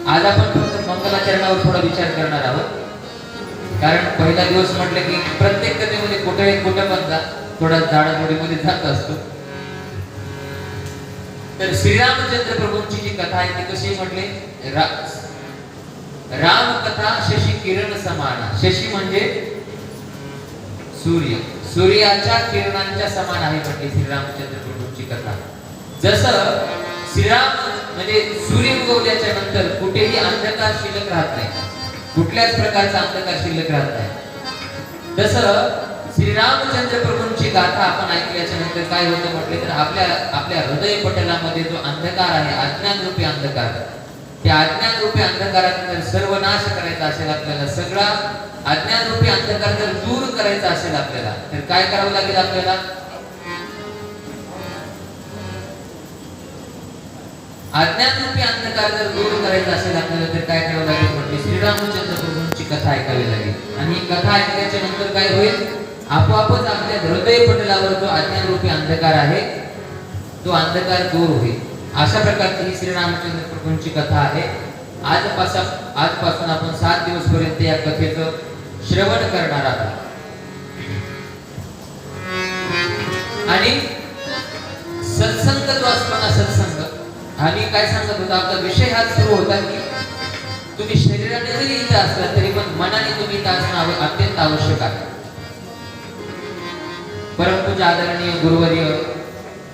आज आपण फक्त मंगलाचरणावर थोडा विचार करणार आहोत. कारण पहिला दिवस म्हटलं की प्रत्येक कथेमध्ये कुठे पण जा, थोडा झाडाझोडीमध्ये जात असतो. तर श्रीरामचंद्र प्रभूंची जी कथा आहे ती कशी म्हटले, राम कथा शशी किरण समान. शशी म्हणजे सूर्य, सूर्याच्या किरणांच्या समान आहे म्हटली श्रीरामचंद्र प्रभूंची कथा. जसं श्रीराम म्हणजे सूर्य उगवल्याच्या नंतर कुठेही अंधकार शिल्लक राहत नाही, कुठल्याच प्रकारचा अंधकार शिल्लक राहत नाही. तसं श्रीरामचंद्र प्रभूंची गाथा आपण ऐकल्याच्या नंतर काय होतं म्हटले तर आपल्या हृदय पटलामध्ये जो अंधकार आहे, अज्ञान रूपी अंधकार, त्या अज्ञान रूपी अंधकाराचा जर सर्वनाश करायचा असेल आपल्याला, सगळा अज्ञान रूपी अंधकार जर दूर करायचा असेल आपल्याला, तर काय करावं लागेल आपल्याला? अज्ञान रूपी अंधकार जर दूर करायचा असेल आपल्याला तर काय करावं लागेल म्हटले, श्रीरामचंद्र प्रभूंची कथा ऐकावी लागेल. आणि ही कथा ऐकल्याच्या नंतर काय होईल, आपोआपच आपल्या हृदय पटलावर जो अज्ञान रूपी अंधकार आहे तो अंधकार दूर होईल. अशा प्रकारची ही श्रीरामचंद्र प्रभूंची कथा आहे. आजपासून आपण 7 दिवस पर्यंत या कथेचं श्रवण करणार आहोत. आणि सत्संग जो असतो ना, सत्संग, आम्ही काय सांगत होता, आपला विषय हा सुरू होता की तुम्ही शरीराने जरी इथं असला तरी पण मनाने तुम्ही इथं असणं अत्यंत आवश्यक आहे. परमपूज्य आदरणीय गुरुवर्य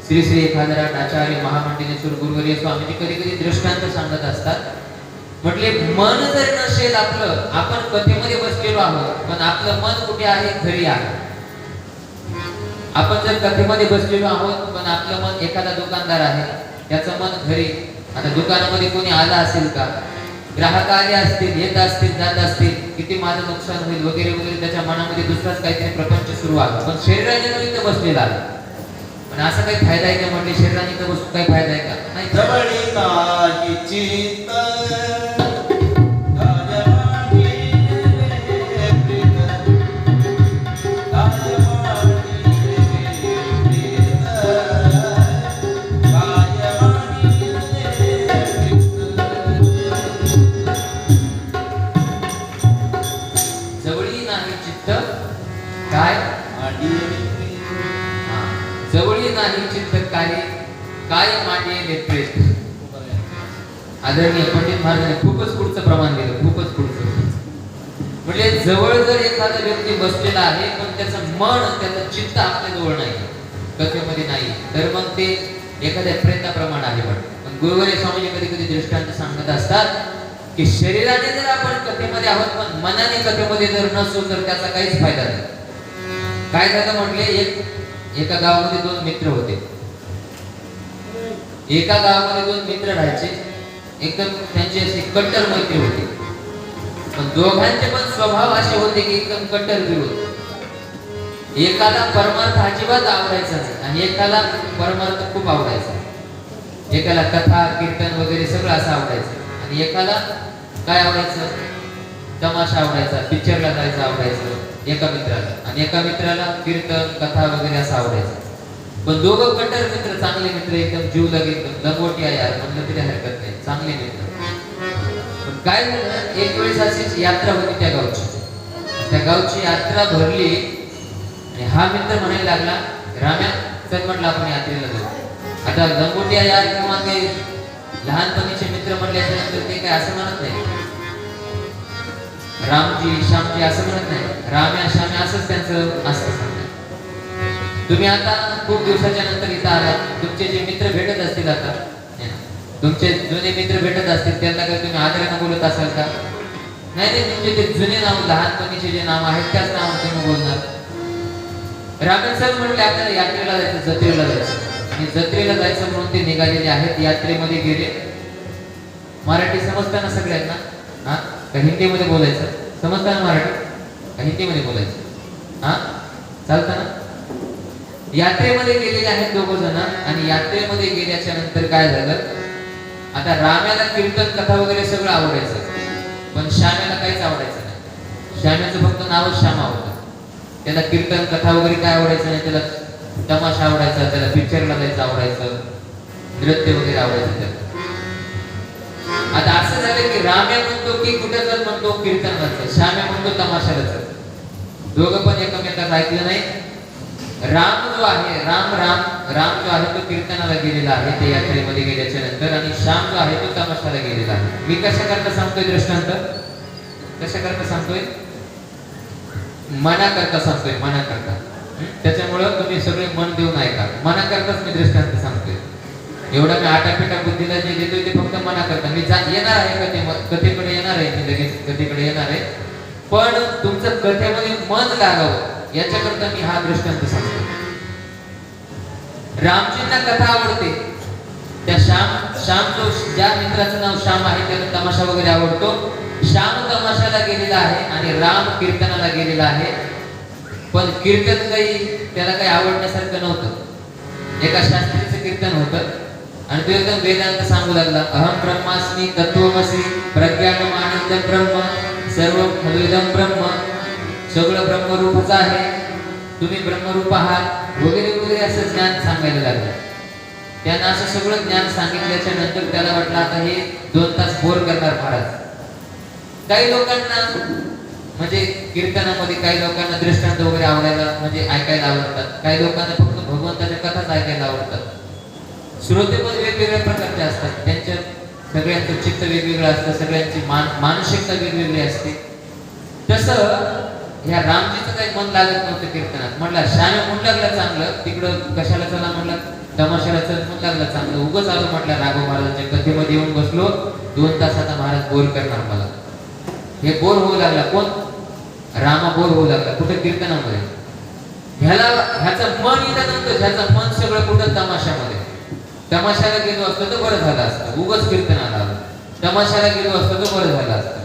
श्री श्री 1008 आचार्य महामंडलेश्वर गुरुवर्य स्वामीजी कधी कधी दृष्टांत सांगत असतात. म्हटले मन जर नसेल आपलं, आपण कथेमध्ये बसलेलो आहोत पण आपलं मन कुठे आहे, घरी आहे. आपण जर कथेमध्ये बसलेलो आहोत पण आपलं मन एखादा दुकानदार आहे, त्याचं मन घरी. आता दुकानामध्ये कोणी आला असेल का, ग्राहक आले असतील, येत असतील, जात असतील, किती माझं नुकसान होईल वगैरे वगैरे, त्याच्या मनामध्ये दुसराच काहीतरी प्रपंच सुरू आहे. पण शरीराने इथं बसलेला आहे, पण असा काही फायदा आहे का म्हटले, शरीराने इथं बसून काही फायदा आहे का? नाही. जवळी नाही चित्त काय मांडले प्रेत. आदरणीय पंडित महाराजांनी खूपच पुढचं प्रमाण दिलं, खूपच पुढचं. म्हणजे जवळ जर एखादा व्यक्ती बसलेला आहे पण त्याचं मन, त्याचं चित्त आपल्या जवळ नाही, कथेमध्ये नाही, तर मग ते एखाद्या प्रेताप्रमाणे आहे. पण गुरुवर्य स्वामीजी कधी कधी दृष्टांत सांगत असतात की शरीराने जर आपण कथेमध्ये आहोत पण मनाने कथेमध्ये जर नसू तर त्याचा काहीच फायदा नाही. काय झालं म्हटले, एका गावामध्ये 2 मित्र होते. एका गावामध्ये 2 मित्र राहायचे, एकदम त्यांचे असे कट्टर मैत्री होते. पण दोघांचे पण स्वभाव असे होते की एकदम कट्टर विरोध. एकाला परमार्थ अजिबात आवडायचा नाही आणि एकाला परमार्थ खूप आवडायचा. एकाला कथा कीर्तन वगैरे सगळं असं आवडायचं आणि एकाला काय आवडायचं, तमाशा आवडायचा, पिक्चरला जायचं आवडायचं एका मित्राला, आणि एका मित्राला कीर्तन कथा वगैरे असं आवडायचं. पण दोघं कट्टर मित्र, चांगले मित्र, एकदम जीव लगेच लंगोटी आहे यार म्हणलं तरी हरकत नाही, चांगले मित्र. पण काय झालं, एक वेळेस अशीच यात्रा होती त्या गावची यात्रा भरली आणि हा मित्र म्हणायला लागला, राम्या चल म्हटलं आपण यात्रेला जाऊ. आता लंगोटी आहे यार किंवा ते लहानपणीचे मित्र म्हटल्याच्या नंतर ते काय असं म्हणत नाही, रामजी श्यामजी असं म्हणत नाही, राम्या श्याम्या असंच त्यांचं असतं. तुम्ही आता खूप दिवसाच्या नंतर इथं आलात, तुमचे जे मित्र भेटत असतील, आता तुमचे जुने मित्र भेटत असतील, त्यांना काही तुम्ही आदराने बोलत असाल का? नाही, तुमचे ते जुने नाव, लहानपणीचे जे नाव आहेत त्याच नाव तुम्ही बोलणार. रामेण सर म्हटले आपल्याला यात्रेला जायचं, जत्रेला जायचं. आणि जत्रेला जायचं म्हणून ते निघालेले आहेत. यात्रेमध्ये गेले. मराठी समजताना सगळ्यांना? हा, का हिंदीमध्ये बोलायचं? समजताना मराठी का हिंदीमध्ये बोलायचं? हा, चालतं ना? यात्रेमध्ये गेलेले आहेत 2 जण. आणि यात्रेमध्ये गेल्याच्या नंतर काय झालं, आता राम्याला कीर्तन कथा वगैरे सगळं आवडायचं, पण श्याम्याला काहीच आवडायचं नाही. श्याम्याचं फक्त नावच श्यामा होतं. त्याला कीर्तन कथा वगैरे काय आवडायचं नाही, त्याला तमाशा आवडायचा, त्याला पिक्चरला जायचं आवडायचं, नृत्य वगैरे आवडायचं त्याला. आता असं झालं की राम्या म्हणतो की कुठं जर म्हणतो कीर्तनाचं, श्याम्या म्हणतो तमाशालाच. दोघं पण एकमेकांचं ऐकलं नाही. राम जो आहे, राम जो आहे तो कीर्तनाला गेलेला आहे ते यात्रेमध्ये गेल्याच्या नंतर, आणि श्याम जो आहे तो तमाशाला गेलेला आहे. मी कशा करता सांगतोय दृष्टांत? कशा करता सांगतोय? मना करता सांगतोय, मना करता. त्याच्यामुळं तुम्ही सगळे मन देऊन ऐका. मना करताच मी दृष्टांत सांगतोय. एवढा मी आटापिटा बुद्धीला जे देतोय ते फक्त मना करता. मी येणार आहे कथेकडे येणार आहे, मी लगेच कथेकडे येणार आहे. पण तुमचं कथेमध्ये मन लागावं याच्याकरता मी हा दृष्टांत सांगतो. रामजींना कथा आवडते. त्या श्याम जो, ज्या मित्राचं नाव श्याम आहे त्याला तमाशा वगैरे आवडतो. श्याम तमाशाला गेलेला आहे आणि राम कीर्तनाला गेलेला आहे. पण कीर्तन त्याला काही आवडण्यासारखं नव्हतं. एका शास्त्रीचं कीर्तन होतं आणि तो एकदम वेदांत सांगू लागला. अहम ब्रह्मास्मी तत्वमसी प्रज्ञानम आनंद ब्रह्म सर्व खलुदम ब्रह्म. सगळं ब्रह्मरूपच आहे, तुम्ही ब्रह्मरूप आहात वगैरे वगैरे असं ज्ञान सांगायला लागलं. त्यानं असं सगळं ज्ञान सांगितल्याच्या नंतर त्याला वाटलं आता हे 2 तास बोर करणार महाराज. काही लोकांना म्हणजे कीर्तनामध्ये काही लोकांना दृष्टांत वगैरे आवडायला म्हणजे ऐकायला आवडतात. काही लोकांना फक्त भगवंताच्या कथाच ऐकायला आवडतात. श्रोते पण वेगवेगळ्या प्रकारचे असतात. त्यांच्या सगळ्यांचं चित्त वेगवेगळं असतं, सगळ्यांची मानसिकता वेगवेगळी असते. तसं ह्या रामजीचं काही मन लागत नव्हतं कीर्तनात. म्हटलं श्याम म्हणू लागला चांगलं, तिकडं कशाला चला म्हटलं, तमाशाला चल म्हणू लागला चांगलं. उगाच आलो म्हटलं राघव महाराजांच्या कथेमध्ये येऊन बसलो. 2 तास आता महाराज बोर करणार मला. हे बोर होऊ लागला. कोण? रामा बोर होऊ लागला. कुठं? कीर्तनामध्ये. ह्याचं मन इथं नव्हतं, ह्याचं मन सगळं कुठं? तमाशामध्ये. तमाशाला गेलो असतो तर बरं झालं असतं. उगाच कीर्तनाला आलो. तमाशाला गेलो असतो तर बरं झालं असतं.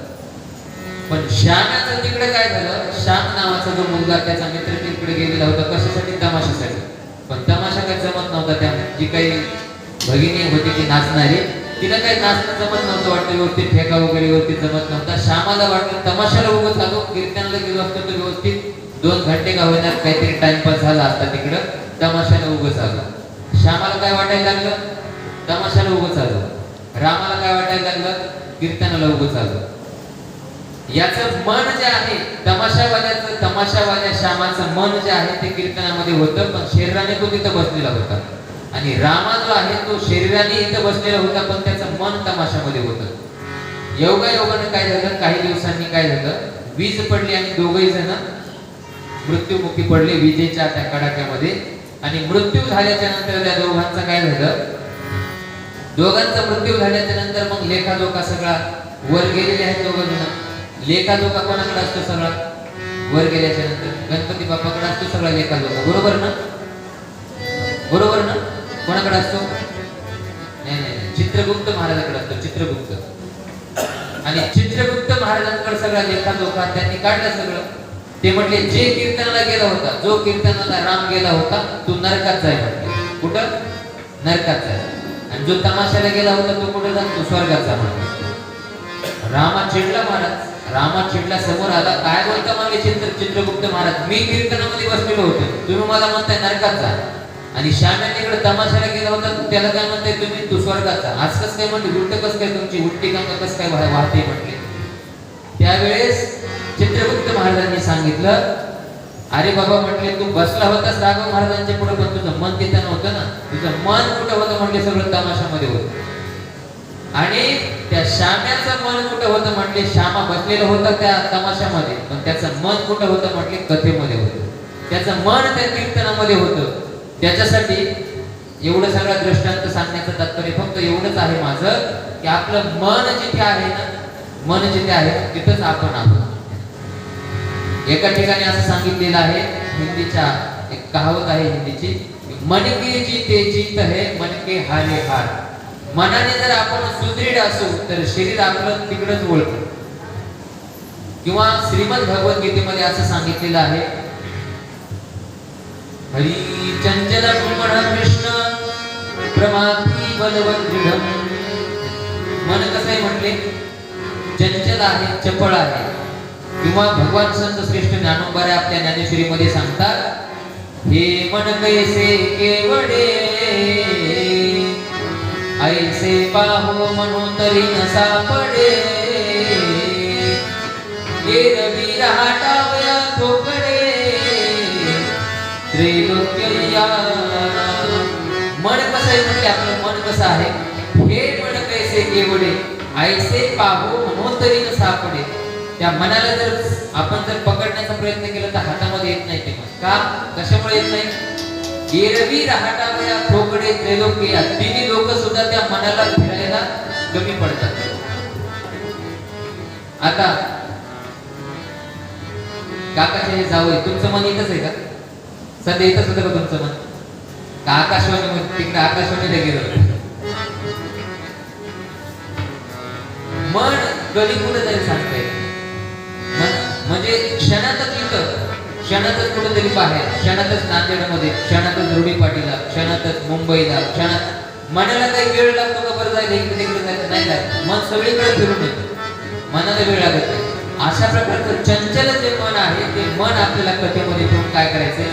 पण श्यामाचं तिकडे काय झालं? श्याम नावाचा जो मुलगा, त्याचा मित्र तिकडे गेलेला होता. कशासाठी? तमाशासाठी. पण तमाशा काही जमत नव्हता. त्या जी काही भगिनी होती ती नाचणारी, तिला काही नाचणं जमत नव्हतं वाटतं व्यवस्थित. ठेका वगैरे व्यवस्थित जमत नव्हता. श्यामाला वाटलं तमाशाला उगत आलो, कीर्तनाला गेलो असतो तर व्यवस्थित 2 घंटे का होईना काहीतरी टाइमपास झाला असता तिकडं. तमाशाला उगच आलो. श्यामाला काय वाटायला लागलं? तमाशाला उगच आलो. रामाला काय वाटायला लागलं? कीर्तनाला उगच आलो. याचं मन जे आहे तमाशावाल्या श्यामाचं मन जे आहे ते कीर्तनामध्ये होतं, पण शरीराने तो तिथं बसलेला होता. आणि रामा जो आहे तो शरीराने इथं बसलेला होता, पण त्याचं मन तमाशामध्ये होतं. योगायोगाने काय झालं, काही दिवसांनी काय झालं, वीज पडली आणि दोघही जण मृत्युमुखी पडले विजेच्या त्या कडाक्यामध्ये. आणि मृत्यू झाल्याच्या नंतर त्या दोघांचं काय झालं, दोघांचा मृत्यू झाल्याच्या नंतर मग लेखाजोखा सगळा वर गेलेले आहेत दोघं जण. लेखाजोखा कोणाकडे असतो? सगळा वर गेल्याच्या नंतर गणपती बाप्पाकडे असतो सगळा लेखाजोखा. बरोबर ना? बरोबर ना? कोणाकडे असतो? नाही, चित्रगुप्त महाराजांकडे असतो. चित्रगुप्त. आणि चित्रगुप्त महाराजांकडे सगळा लेखाजोखा त्यांनी काढला सगळं. ते म्हटले जे कीर्तनाला गेला होता, जो कीर्तनाला राम गेला होता तो नरकात जाय म्हटले. कुठं? नरकात जाय. आणि जो तमाशाला गेला होता तो कुठं जा? तो स्वर्गात जा म्हटले. रामा चिडला महाराज. रामा चिडला, समोर आला. काय बोलता म्हणजे चित्रगुप्त महाराज, मी कीर्तनामध्ये बसलेलो होतो, तुम्ही मला म्हणताय नरकात जा. आणि श्यामाने तमाशाला गेला होता, त्याला काय म्हणताय तुम्ही? तू स्वर्गात जा. आज कस काय म्हणले? उलट कस काय? तुमची उलटी गंगा कस काय वाहते म्हटले. त्यावेळेस चित्रगुप्त महाराजांनी सांगितलं, अरे बाबा म्हटले तू बसला होतास राघव महाराजांच्या पुढे, पण तुझं मन तिथं नव्हतं ना. तुझं मन कुठं होतं म्हटले? सगळं तमाशामध्ये होतं. आणि त्या श्याम्याचं मन कुठं होतं म्हटले? श्यामा बसलेलं होतं त्या तमाशामध्ये, पण त्याचं मन कुठं होतं म्हटले? कथेमध्ये होतं. त्याचं मन त्या कीर्तनामध्ये होतं. त्याच्यासाठी एवढं सगळा दृष्टांत सांगण्याचं तात्पर्य फक्त एवढंच आहे माझं, की आपलं मन जिथे आहे ना, मन जिथे आहे तिथंच आपण आहोत. एका ठिकाणी असं सांगितलेलं आहे, हिंदीच्या एक कहावत आहे हिंदीची, मन के जीते जीत है, मन के हारे हार. मनाने जर आपण सुदृढ असू तर शरीर आपलं तिकडच ओळखतं. किंवा श्रीमद भगवद्गीतेमध्ये असं सांगितलेलं आहे, हरी चंचल मन कृष्ण प्रमाथी बलवत दृढ. मन कसं आहे म्हटले? चंचल आहे, चपळ आहे. किंवा भगवान संत श्रेष्ठ ज्ञानोबा आपल्या ज्ञानेश्वरीमध्ये सांगतात, हे मन कैसे केवडे ऐसे पाहो मनोतरी न सापडे. एरवी रहाटावया ठोकडे त्रैलोक्यया. मन कसं आहे म्हणजे आपलं मन कसं आहे, हे मन कैसे केवडे ऐसे पाहू म्हणून तरी न सापडे. त्या मनाला जर आपण जर पकडण्याचा प्रयत्न केला तर हातामध्ये येत नाही ते मन. का, कशामुळे येत नाही? एरवी रहाटावया ठोकडे त्रैलोक्यया. तिन्ही लोक सुद्धा त्या मनाला फिरायला कमी पडतात. आता काकाचे हे जावई, तुमचं मन इथंच आहे का? सध्या इथंच होतं का तुमचं मन? का आकाशवाणी तिकडे आकाशवाणीला गेलं? मन कधी कुठे जाईल सांगता येत मन, म्हणजे क्षणातच इथं, क्षणातच कुठेतरी बाहेर, क्षणातच नांदेडमध्ये, क्षणातच रुडीपाटीला, क्षणातच मुंबईला, क्षणात. मनाला काही वेळ लागतो का बरं जायला, इकडे तिकडे जायला नाही लागत. मन सगळीकडे फिरून येतं, मनाला वेळ लागत नाही. अशा प्रकारचं चंचल जे मन आहे ते मन आपल्याला कथेमध्ये ठेवून काय करायचंय,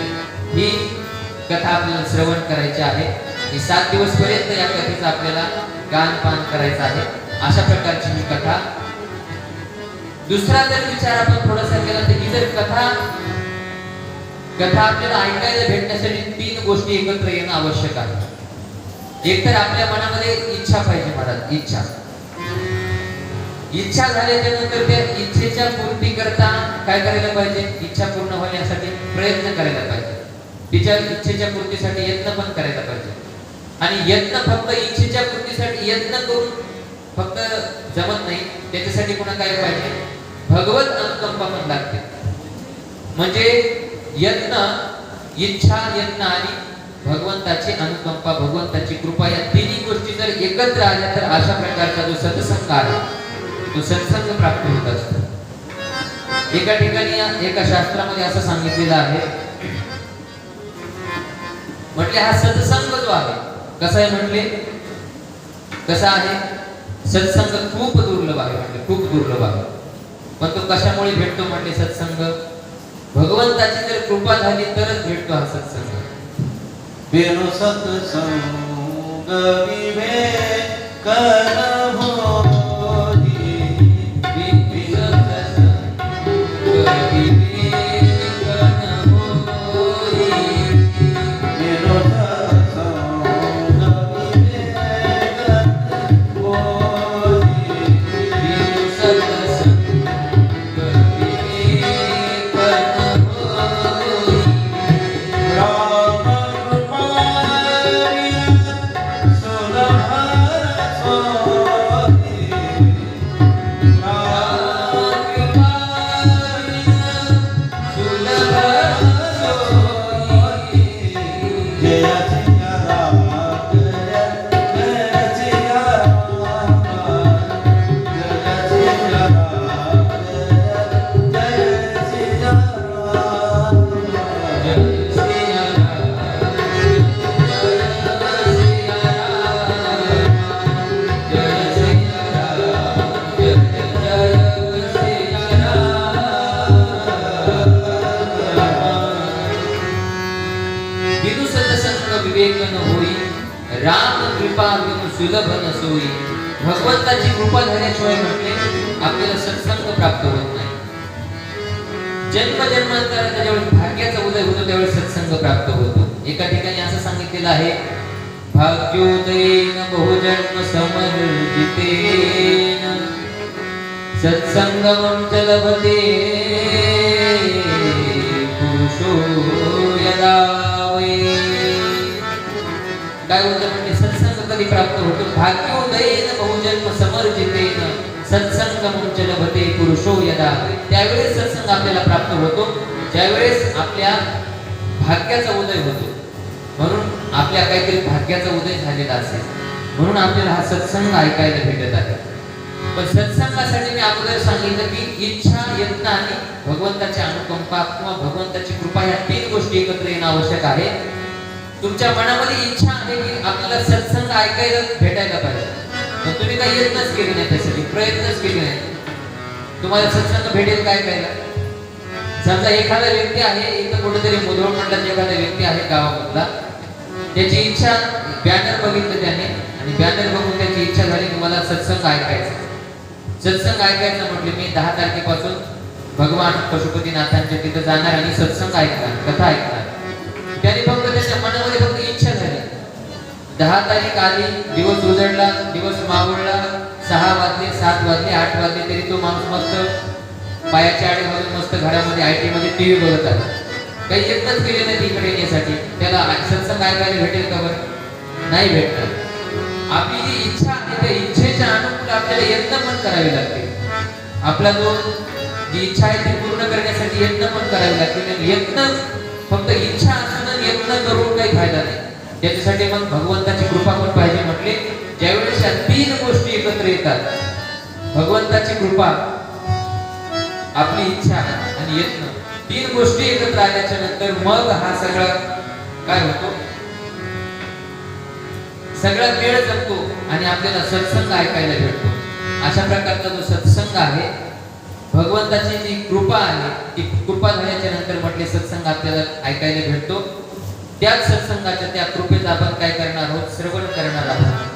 ही कथा आपल्याला श्रवण करायची आहे. ही 7 दिवस पर्यंत या कथेचं आपल्याला गानपान करायचं आहे. अशा प्रकारची ही कथा. दुसरा जर विचार आपण थोडासा केला तर ही जर कथा आपल्याला ऐकायला भेटण्यासाठी 3 गोष्टी एकत्र येणं आवश्यक आहे. एक तर आपल्या मनामध्ये इच्छा पाहिजे महाराज, इच्छा झाल्याच्या नंतर त्या इच्छेच्या पूर्ती करता काय करायला पाहिजे, इच्छा पूर्ण होण्यासाठी प्रयत्न करायला पाहिजे. तिच्या इच्छेच्या पूर्तीसाठी यत्न पण करायला पाहिजे. आणि यत्न फक्त इच्छेच्या पूर्तीसाठी यत्न करून फक्त जमत नाही, त्याच्यासाठी पुन्हा काय पाहिजे, भगवत अनुकंपा पण लागते. म्हणजे यत्न, इच्छा, यत्न आणि भगवंताची अनुकंपा, भगवंताची कृपा, या तिन्ही गोष्टी जर एकत्र आल्या तर अशा प्रकारचा जो सत्संग आहे तो सत्संग प्राप्त होत असतो. एका ठिकाणी एका शास्त्रामध्ये असं सांगितलेलं आहे, म्हटले हा सत्संग जो आहे कसा आहे, म्हटले कसा आहे, सत्संग खूप दुर्लभ आहे. म्हटले खूप दुर्लभ आहे. पण तो कशामुळे भेटतो, म्हटले सत्संग भगवंताची जर कृपा झाली तरच भेटतो हा सत्संग. बिनु सत्संग विवेक न होई. राम कृपा विनु सुलभ न सोई. भगवंताची कृपा झाल्याशिवाय म्हटले आपल्याला सत्संग प्राप्त होत नाही. जन्म जन्मांतराचा ज्यावेळेस भाग्याचा उदय होतो त्यावेळेस सत्संग प्राप्त होतो. एका ठिकाणी असं सांगितलेलं आहे, भाग्योदयेन बहुजन्म समर्जितेन सत्संगमं च लभते पुरुषो यदा वै. काय होतं म्हणजे सत्संग कधी प्राप्त होतो, भाग्योदयेन बहुजन्म समर्जितेन सत्संगमं च लभते पुरुषो यदा. त्यावेळेस सत्संग आपल्याला प्राप्त होतो ज्यावेळेस आपल्या भाग्याचा उदय होतो. म्हणून आपल्या काहीतरी भाग्याचा उदय झालेला असेल म्हणून आपल्याला हा सत्संग ऐकायला भेटत आहे. पण सत्संगासाठी मी अगोदर सांगितलं की इच्छा, यत्न आणि भगवंताची अनुकंपा किंवा भगवंताची कृपा या 3 गोष्टी एकत्र येणं आवश्यक आहे. तुमच्या मनामध्ये इच्छा आहे की आपल्याला सत्संग ऐकायला भेटायला पाहिजे, पण तुम्ही काही यत्नच केले नाही, त्यासाठी प्रयत्नच केले नाही. तुम्हाला सत्संग भेटेल काय कायला? समजा एखादा व्यक्ती आहे इथं कुठेतरी मुधोळ मंडळाचा एखादा व्यक्ती आहे गावामधला, त्याची इच्छा, बॅनर बघितलं त्याने आणि बॅनर बघून त्याची इच्छा झाली की मला सत्संग ऐकायचा. सत्संग ऐकायचं म्हटले मी 10 तारखेपासून भगवान पशुपतीनाथांच्या तिथं जाणार आणि सत्संग ऐकणार, कथा ऐकणार. त्याने फक्त त्याच्या मनामध्ये फक्त इच्छा झाली. 10 तारीख आली, दिवस उजडला, दिवस मावळला, 6 वाजले, 7 वाजले, 8 वाजले, तरी तो माणूस मस्त पायाच्या आडे घालून मस्त घरामध्ये IT मध्ये टीव्ही बघत आला. काही यत्नच केले नाही इकडे येण्यासाठी. त्याला सत्संग ऐकायला भेटेल का बरं? नाही भेटणार. आपली जी इच्छा आहे त्या इच्छेच्या अनुकूल आपल्याला यत्न पण करावे लागते. आपला जो जी इच्छा आहे ती पूर्ण करण्यासाठी यत्न पण करावे लागते. यत्न फक्त इच्छा असून यत्न करून काही फायदा नाही. त्याच्यासाठी मग भगवंताची कृपा पण पाहिजे म्हटले. ज्यावेळेस या 3 गोष्टी एकत्र येतात, भगवंताची कृपा, आपली इच्छा आणि यत्न, 3 गोष्टी एकत्र आल्याच्या नंतर मग हा सगळा काय होतो, सगळा वेळ जमतो आणि आपल्याला सत्संग ऐकायला भेटतो. अशा प्रकारचा जो सत्संग आहे, भगवंताची जी कृपा आहे, ती कृपा झाल्याच्या नंतर म्हटले सत्संग आपल्याला ऐकायला भेटतो. त्याच सत्संगाच्या त्या कृपेत आपण काय करणार आहोत, श्रवण करणार आहोत.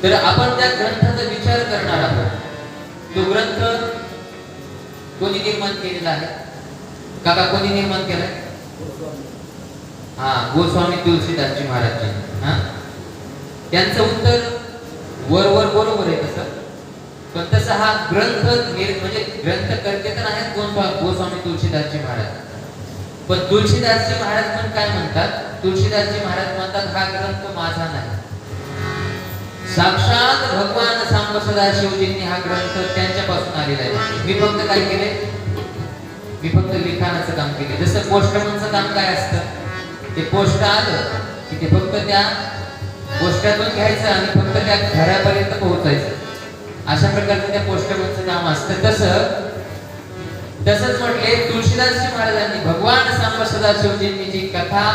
तर आपण त्या ग्रंथाचा विचार करणार आहोत. तो ग्रंथ कोणी निर्माण केलेला आहे? काका कोणी निर्माण केलाय? गोस्वामी तुलसीदासजी महाराजजी. त्यांचं उत्तर वर बरोबर आहे तसं, पण तसा हा ग्रंथ म्हणजे ग्रंथ करते तर आहेत गोस्वामी तुलसीदासजी महाराज. पण तुलसीदासजी महाराज पण काय म्हणतात? तुलसीदासजी महाराज म्हणतात हा ग्रंथ माझा नाही, साक्षात भगवान सांब सदाशिवजींनी हा ग्रंथ त्यांच्यापासून आलेला आहे. मी फक्त काय केले? मी फक्त लिखाणाचं काम केले. जसं पोस्टमनचं काम काय असतं, ते पोस्ट आलं की ते फक्त त्या पोस्टातून घ्यायचं आणि फक्त त्या घरापर्यंत पोहोचायचं. अशा प्रकारचं त्या पोस्टमनचं काम असतं. तसंच म्हटले तुळशीदासजी महाराजांनी भगवान सांब सदाशिवजींनी जी कथा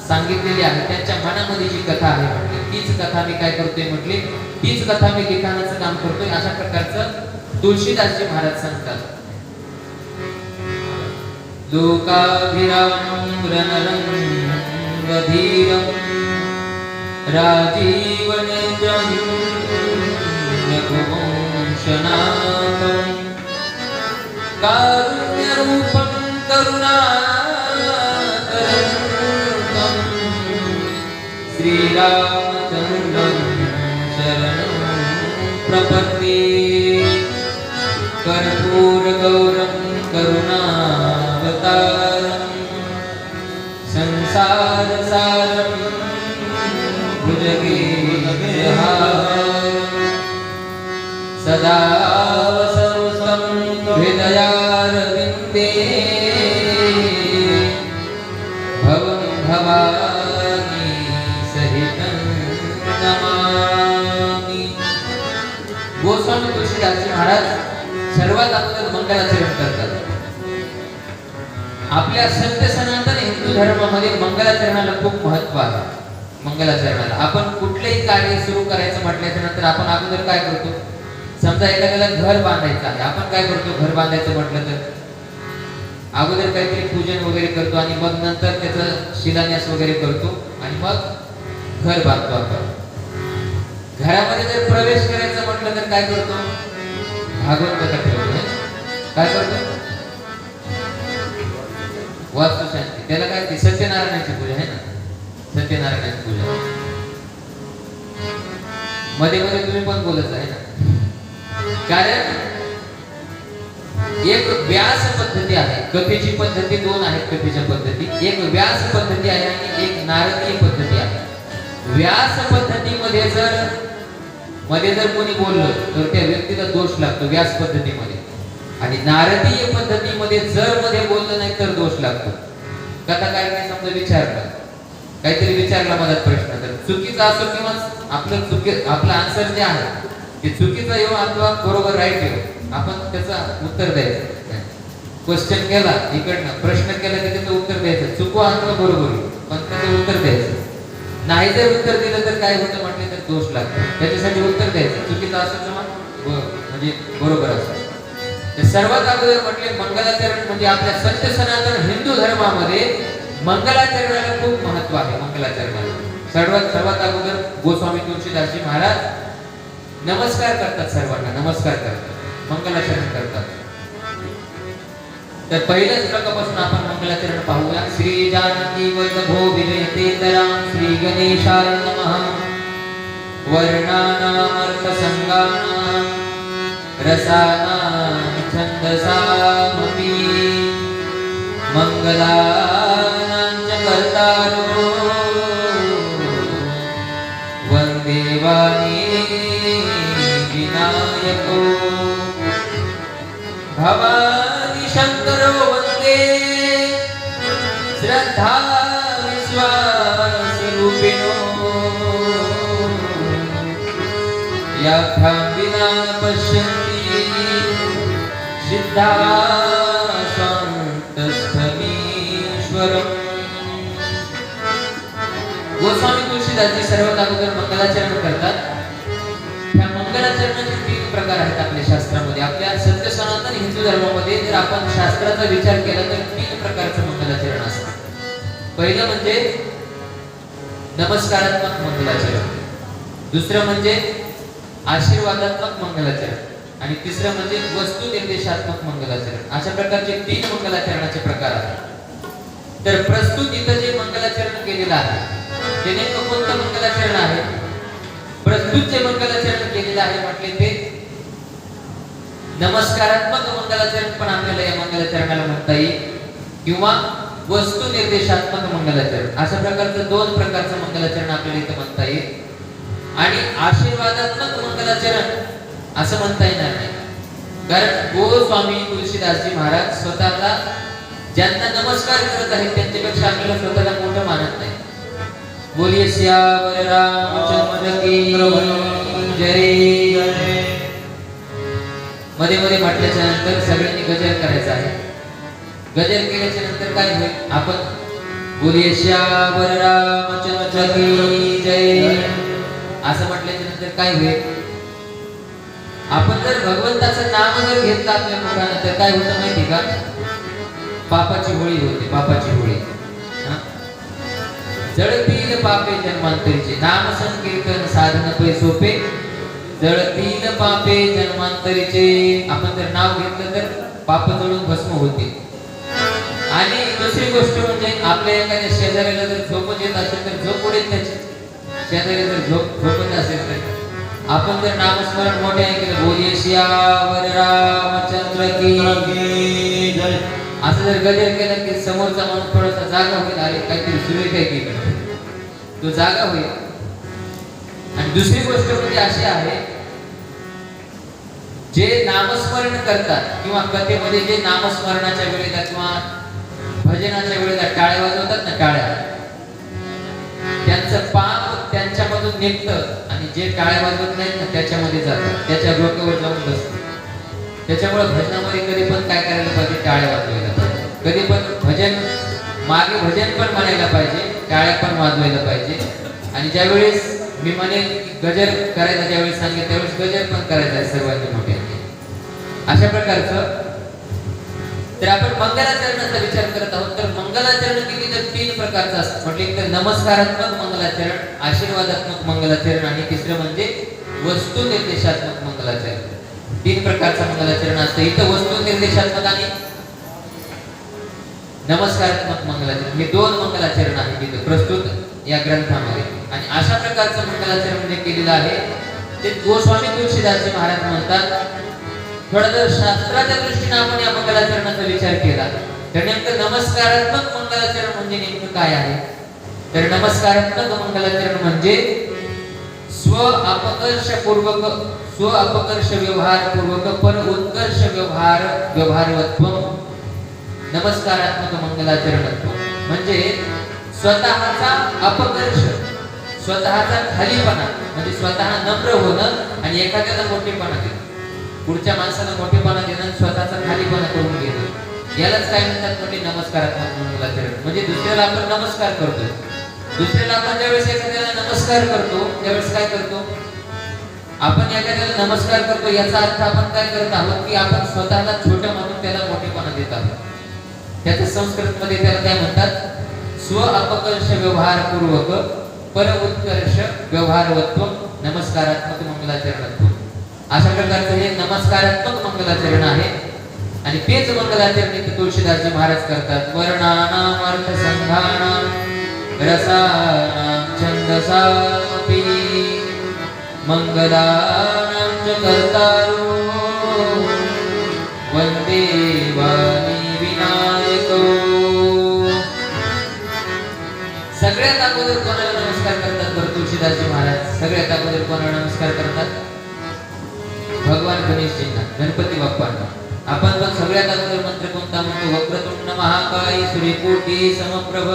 सांगितलेली आहे, त्यांच्या मनामध्ये जी कथा आहे म्हटले, तीच कथा मी काय करतोय म्हटले, तीच कथा मी लिखाणाचं काम करतोय. अशा प्रकारचं तुळशीदासजी महाराज सांगतात. लोकाभिरामं रणरंगधीरं राजीवनेत्रं रघुवंशनाथं कारुण्यरूपं करुणातरङ्गं श्रीरामचन्द्रं शरणं प्रपद्ये. कर्पूरगौरं करुणावतारं संसारसारं भुजगेन्द्रहारं सदा वसन्तं हृदयारविन्दे भवं भवानी सहितं नमामि. गोस्वामी तुलसीदासजी महाराज सर्वात अगोदर मंगलाचरण करतात. आपल्या सत्य सनातन हिंदू धर्मामध्ये मंगलाचरणाला खूप महत्व आहे. मंगलाचरणाला आपण कुठलेही कार्य सुरू करायचं म्हटल्याच्या नंतर आपण अगोदर काय करतो? समजा एखाद्याला घर बांधायचं आहे, आपण काय करतो? घर बांधायचं म्हटलं तर अगोदर काहीतरी पूजन वगैरे करतो आणि मग नंतर त्याचा शिलान्यास वगैरे करतो आणि मग घर बांधतो. आपण घरामध्ये जर प्रवेश करायचं म्हटलं तर काय करतो? भागवत कथा ठेवतो. काय करतो? वास्तुशांती. त्याला काय ते सत्यनारायणाची पूजा आहे ना, सत्यनारायणाची पूजा. मध्ये मध्ये तुम्ही पण बोलत आहे ना, कारण एक व्यास पद्धती आहे. कथेची पद्धती 2 आहेत. कथेच्या पद्धती एक व्यास पद्धती आहे आणि एक नारदीय पद्धती आहे. व्यास पद्धतीमध्ये मध्ये जर कोणी बोललं तर त्या व्यक्तीला दोष लागतो व्यास पद्धतीमध्ये, आणि नारदीय पद्धतीमध्ये जर मध्ये बोललं नाही तर दोष लागतो. कथा काय नाही समजा विचारलं, काहीतरी विचारला मधात प्रश्न, तर चुकीचा असो किंवा आपलं आन्सर जे आहे ते चुकीचा येऊ अथवा बरोबर राईट येऊ, आपण त्याचं उत्तर द्यायचं. क्वेश्चन केला इकडनं, प्रश्न केला की त्याचं उत्तर द्यायचं, चुकवा अथवा बरोबर पण त्याचं उत्तर द्यायचं. नाही जर उत्तर दिलं तर काय होतं म्हटलं तर दोष लागतो. त्याच्यासाठी उत्तर द्यायचं, चुकीचं असो किंवा म्हणजे बरोबर असतं. तर सर्वात अगोदर म्हटले मंगलाचरण म्हणजे आपल्या सत्य सनातन हिंदू धर्मामध्ये मंगलाचरणाला खूप महत्व आहे. मंगलाचरणाला सर्वात अगोदर गोस्वामी तुलसीदासजी महाराज नमस्कार करतात, सर्वांना नमस्कार करतात, मंगलाचरण करतात. तर पहिल्याच श्लोकापासून आपण मंगलाचरण पाहूया. श्री जानकी वल्लभो विजयतेतराम श्री गणेशाय नमः. वर्णानामर्थ संगानां रसानां छन्दसामपि मंगलानां च कर्तारो वन्दे वाणी विनायको भवानी शंकरो वन्दे श्रद्धा विश्वास रूपिणो याभ्यां विना न पश्यन्ति सिद्धा सन्तस्थमीश्वरम्. गोस्वामी तुलसीदासजी सर्वात अगोदर मंगलाचरण करतात. ह्या मंगलाचरणाचे 3 प्रकार आहेत आपल्या शास्त्रामध्ये. आपल्या सत्य सनातन हिंदू धर्मामध्ये जर आपण शास्त्राचा विचार केला तर 3 प्रकारचं मंगलाचरण असतं. पहिलं म्हणजे नमस्कारात्मक मंगलाचरण, दुसरं म्हणजे आशीर्वादात्मक मंगलाचरण आणि तिसरं म्हणजे वस्तू निर्देशात्मक मंगलाचरण. अशा प्रकारचे 3 मंगलाचरणाचे प्रकार आहेत. तर प्रस्तुत इथं जे मंगलाचरण केलेलं आहे ते नेमकं कोणतं मंगलाचरण आहे? प्रस्तुत जे मंगलाचरण केलेलं आहे म्हटले ते नमस्कारात्मक मंगलाचरण पण आपल्याला या मंगलाचरणाला म्हणता येईल किंवा वस्तू निर्देशात्मक मंगलाचरण. अशा प्रकारचं 2 प्रकारचं मंगलाचरण आपल्याला इथं म्हणता येईल. आणि आशीर्वादात्मक मंगलाचरण असं म्हणता येणार नाही, कारण गोस्वामी तुलसीदासजी महाराज स्वतःला ज्यांना नमस्कार करत आहेत त्यांच्यापेक्षा आपल्याला स्वतःला मोठं मानत नाही. बोलिए सियावर रामचंद्र की जय. मध्ये मध्ये म्हटल्याच्या नंतर सगळ्यांनी गजर करायचा आहे. गजर केल्याच्या नंतर काय होईल? आपण बोलिए सियावर रामचंद्र की जय असं म्हटल्याच्या नंतर काय होईल? आपण जर भगवंताचं नाम जर घेतलं आपल्या मुखानं तर काय होतं माहिती का? पापाची होळी होते, पापाची होळी. जळतील पापे जन्मांतरीचे, नाम संकीर्तन साधन पै सोपे, जळतील पापे जन्मांतरीचे. आपण जर नाव घेतलं तर पाप जळून भस्म होते. आणि दुसरी गोष्ट म्हणजे आपल्या एखाद्या शेजाऱ्याला जर झोप येत असेल तर झोप उडेल त्याची. शेजारी जर झोपत असेल तर आपण जर नामस्मरण मोठे केलं, बोलिए सियावर रामचंद्र की जय असं जर गजर केलं की समोरचा माणूस थोडासा जागा होईल, अरे काहीतरी सुरू काय केलं, तो जागा होईल. आणि दुसरी गोष्ट म्हणजे अशी आहे, जे नामस्मरण करतात किंवा कथेमध्ये जे नामस्मरणाच्या वेळेला किंवा भजनाच्या वेळेला टाळ्या वाजवतात ना, टाळ्या, त्यांचं पाप त्यांच्यामधून निघतं आणि जे टाळ्या वाजवत नाहीत ना त्याच्यामध्ये जातात, त्याच्या डोक्यावर जाऊन बसतं. त्याच्यामुळे भजनामध्ये कधी पण काय करायला पाहिजे? टाळ्या वाजवायला पाहिजे. कधी पण भजन मागे भजन पण म्हणायला पाहिजे, टाळ्या पण वाजवायला पाहिजे. आणि ज्यावेळेस मी म्हणेन गजर करायचा ज्यावेळेस सांगेल त्यावेळेस गजर पण करायचा आहे सर्वांनी मोठे. अशा प्रकारचं तर आपण मंगलाचरणाचा विचार करत आहोत. तर मंगलाचरण किती तर 3 प्रकारचं असतं. म्हटले तर नमस्कारात्मक मंगलाचरण, आशीर्वादात्मक मंगलाचरण आणि तिसरं म्हणजे वस्तू निर्देशात्मक मंगलाचरण. 3 प्रकारचं मंगलाचरण असतं. इथं वस्तू निर्देशात्मक आणि नमस्कारात्मक मंगलाचरण हे 2 मंगलाचरण आहेत इथं प्रस्तुत या ग्रंथामध्ये. आणि अशा प्रकारचं मंगलाचरण म्हणजे केलेलं आहे ते गोस्वामी तुलसीदासजी महाराज म्हणतात. थोडा जर शास्त्राच्या दृष्टीने आपण या मंगलाचरणाचा विचार केला तर नेमकं नमस्कारात्मक मंगलाचरण म्हणजे नेमकं काय आहे? तर नमस्कारात्मक मंगलाचरण म्हणजे स्व अपकर्ष व्यवहार पूर्वक पर उत्कर्ष व्यवहारवत्व नमस्कारात्मक मंगलाचरणत्व. म्हणजे स्वतःचा अपकर्ष, स्वतःचा खालीपणा म्हणजे स्वतः नम्र होणं आणि एखाद्याला मोठेपणा देणं, पुढच्या माणसाला मोठेपणा देणं, स्वतःचा खालीपणा करून घेणं, यालाच काय म्हणतात? म्हणजे नमस्कारात्मक मंगलाचरण. म्हणजे दुसऱ्याला आपण नमस्कार करतो. दुसऱ्याला आपण ज्यावेळेस एखाद्याला नमस्कार करतो त्यावेळेस काय करतो? आपण एखाद्याला नमस्कार करतो याचा अर्थ आपण काय करत आहोत की आपण स्वतःला छोटं मानून त्याला मोठेपणा देत आहोत. त्याचं संस्कृत मध्ये त्याला काय म्हणतात, स्व अपकर्ष व्यवहार पूर्वक पर उत्कर्ष व्यवहारवत्व नमस्कारात्मक मंगलाचरणत्व. अशा प्रकारचं हे नमस्कारात्मक मंगलाचरण आहे. आणि तेच मंगलाचरण इथे तुळशीदासजी महाराज करतात. वर्णानाम अर्थ संघानाम रसानाम छंदसापि मंगलानां च कर्तारो वंदे वाणी विनायको. सगळ्यात अगोदर कोणाला नमस्कार करतात बरं तुळशीदासजी महाराज? सगळ्यात अगोदर कोणाला नमस्कार करतात? भगवान गणेशजींना, गणपती बाप्पांना. आपण पण सगळ्यात अगोदर मंत्र कोणता म्हणतो? वक्रतुंड महाकाय सूर्यकोटी समप्रभ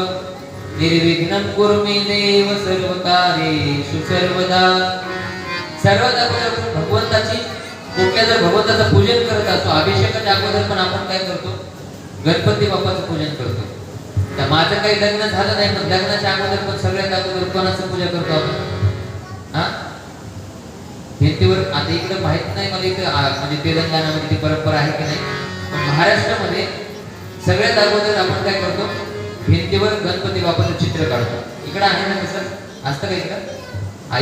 निर्विघ्नं कुरु मे देव सर्वकार्येषु सर्वदा. सर्वात अगोदर भगवंताची, कुठल्या जर भगवंताचं पूजन करत असतो अभिषेकाच्या अगोदर पण आपण काय करतो? गणपती बाप्पाचं पूजन करतो. तर माझं काही लग्न झालं नाही पण लग्नाच्या अगोदर पण सगळ्यात अगोदर कोणाचं पूजा करतो आपण? हा, भिंतीवर. आता इकडे माहित नाही मला इकडे म्हणजे तेलंगणामध्ये ती परंपरा आहे की नाही, पण महाराष्ट्रामध्ये सगळ्यात अगोदर आपण काय करतो? भिंतीवर गणपती बाप्पाचं चित्र काढतो. इकडे आहे ना तसं? असतं का इकडं?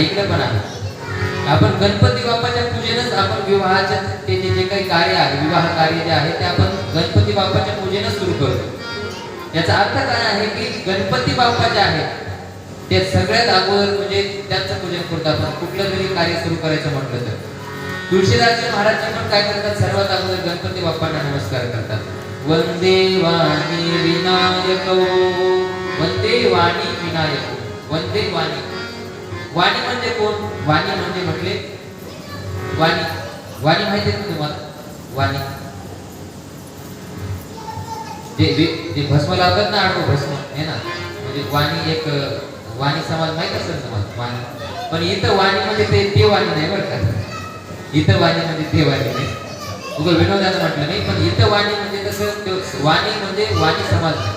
इकडे पण आहे. आपण गणपती बाप्पाच्या पूजेनच आपण विवाहाच्या ते जे काही कार्य आहे, विवाह कार्य जे आहे ते आपण गणपती बाप्पाच्या पूजेनच सुरू करतो. याचा अर्थ काय आहे की गणपती बाप्पा जे आहेत ते सगळ्यात अगोदर म्हणजे त्यांचं पूजन करतो आपण कुठलं तरी कार्य सुरू करायचं म्हटलं तर. तुळशीदासजी महाराज पण काय करतात? सर्वात अगोदर गणपती बाप्पांना नमस्कार करतात. वंदे वाणी विनायको, वंदे वाणी विनायको, वंदे वाणी. वाणी म्हणजे कोण? वाणी म्हणजे म्हटले वाणी. वाणी माहिती आहे तुम्हाला? वाणी जे भस्म लावतात ना, आडवं भस्म आहे ना, म्हणजे वाणी एक वाणी समाज माहित असेल तुम्हाला वाणी. पण इथं वाणी म्हणजे ते वाणी नाही बरं का. इथं वाणी म्हणजे ते वाणी नाही, उगा विनोदानं म्हटलं नाही. पण इथं वाणी म्हणजे कसं, वाणी म्हणजे वाणी समाज नाही.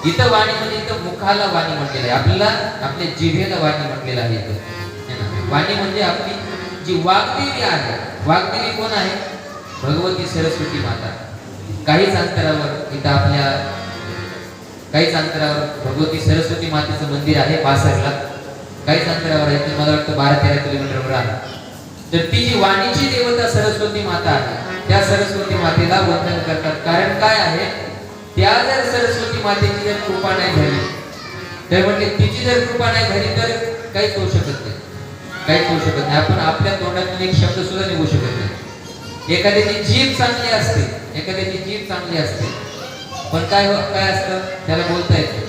इथं वाणी म्हणजे इथं मुखाला वाणी म्हटलेलं आहे, आपल्याला आपल्या जिभेला वाणी म्हटलेलं आहे इथं. वाणी म्हणजे आपली जी वाग्देवी आहे. वाग्देवी कोण आहे? भगवती सरस्वती माता. काहीच अंतरावर इथं आपल्या काहीच अंतरावर भगवती सरस्वती मातेचं मंदिर आहे पासरला. काहीच अंतरावर आहे, मला वाटतं 12-13 किलोमीटरवर आहे. तर ती जी वाणीची देवता सरस्वती माता आहे, त्या सरस्वती मातेला वंदन करतात. कारण काय आहे, त्या जर सरस्वती मातेची जर कृपा नाही झाली तर म्हणजे तिची जर कृपा नाही झाली तर काहीच होऊ शकत नाही, काहीच होऊ शकत नाही. आपण आपल्या तोंडातून एक शब्द सुद्धा निघू शकत नाही. एखाद्याची जीभ चांगली असते, एखाद्याची जीभ चांगली असते, पण काय असतं, त्याला बोलता येत नाही.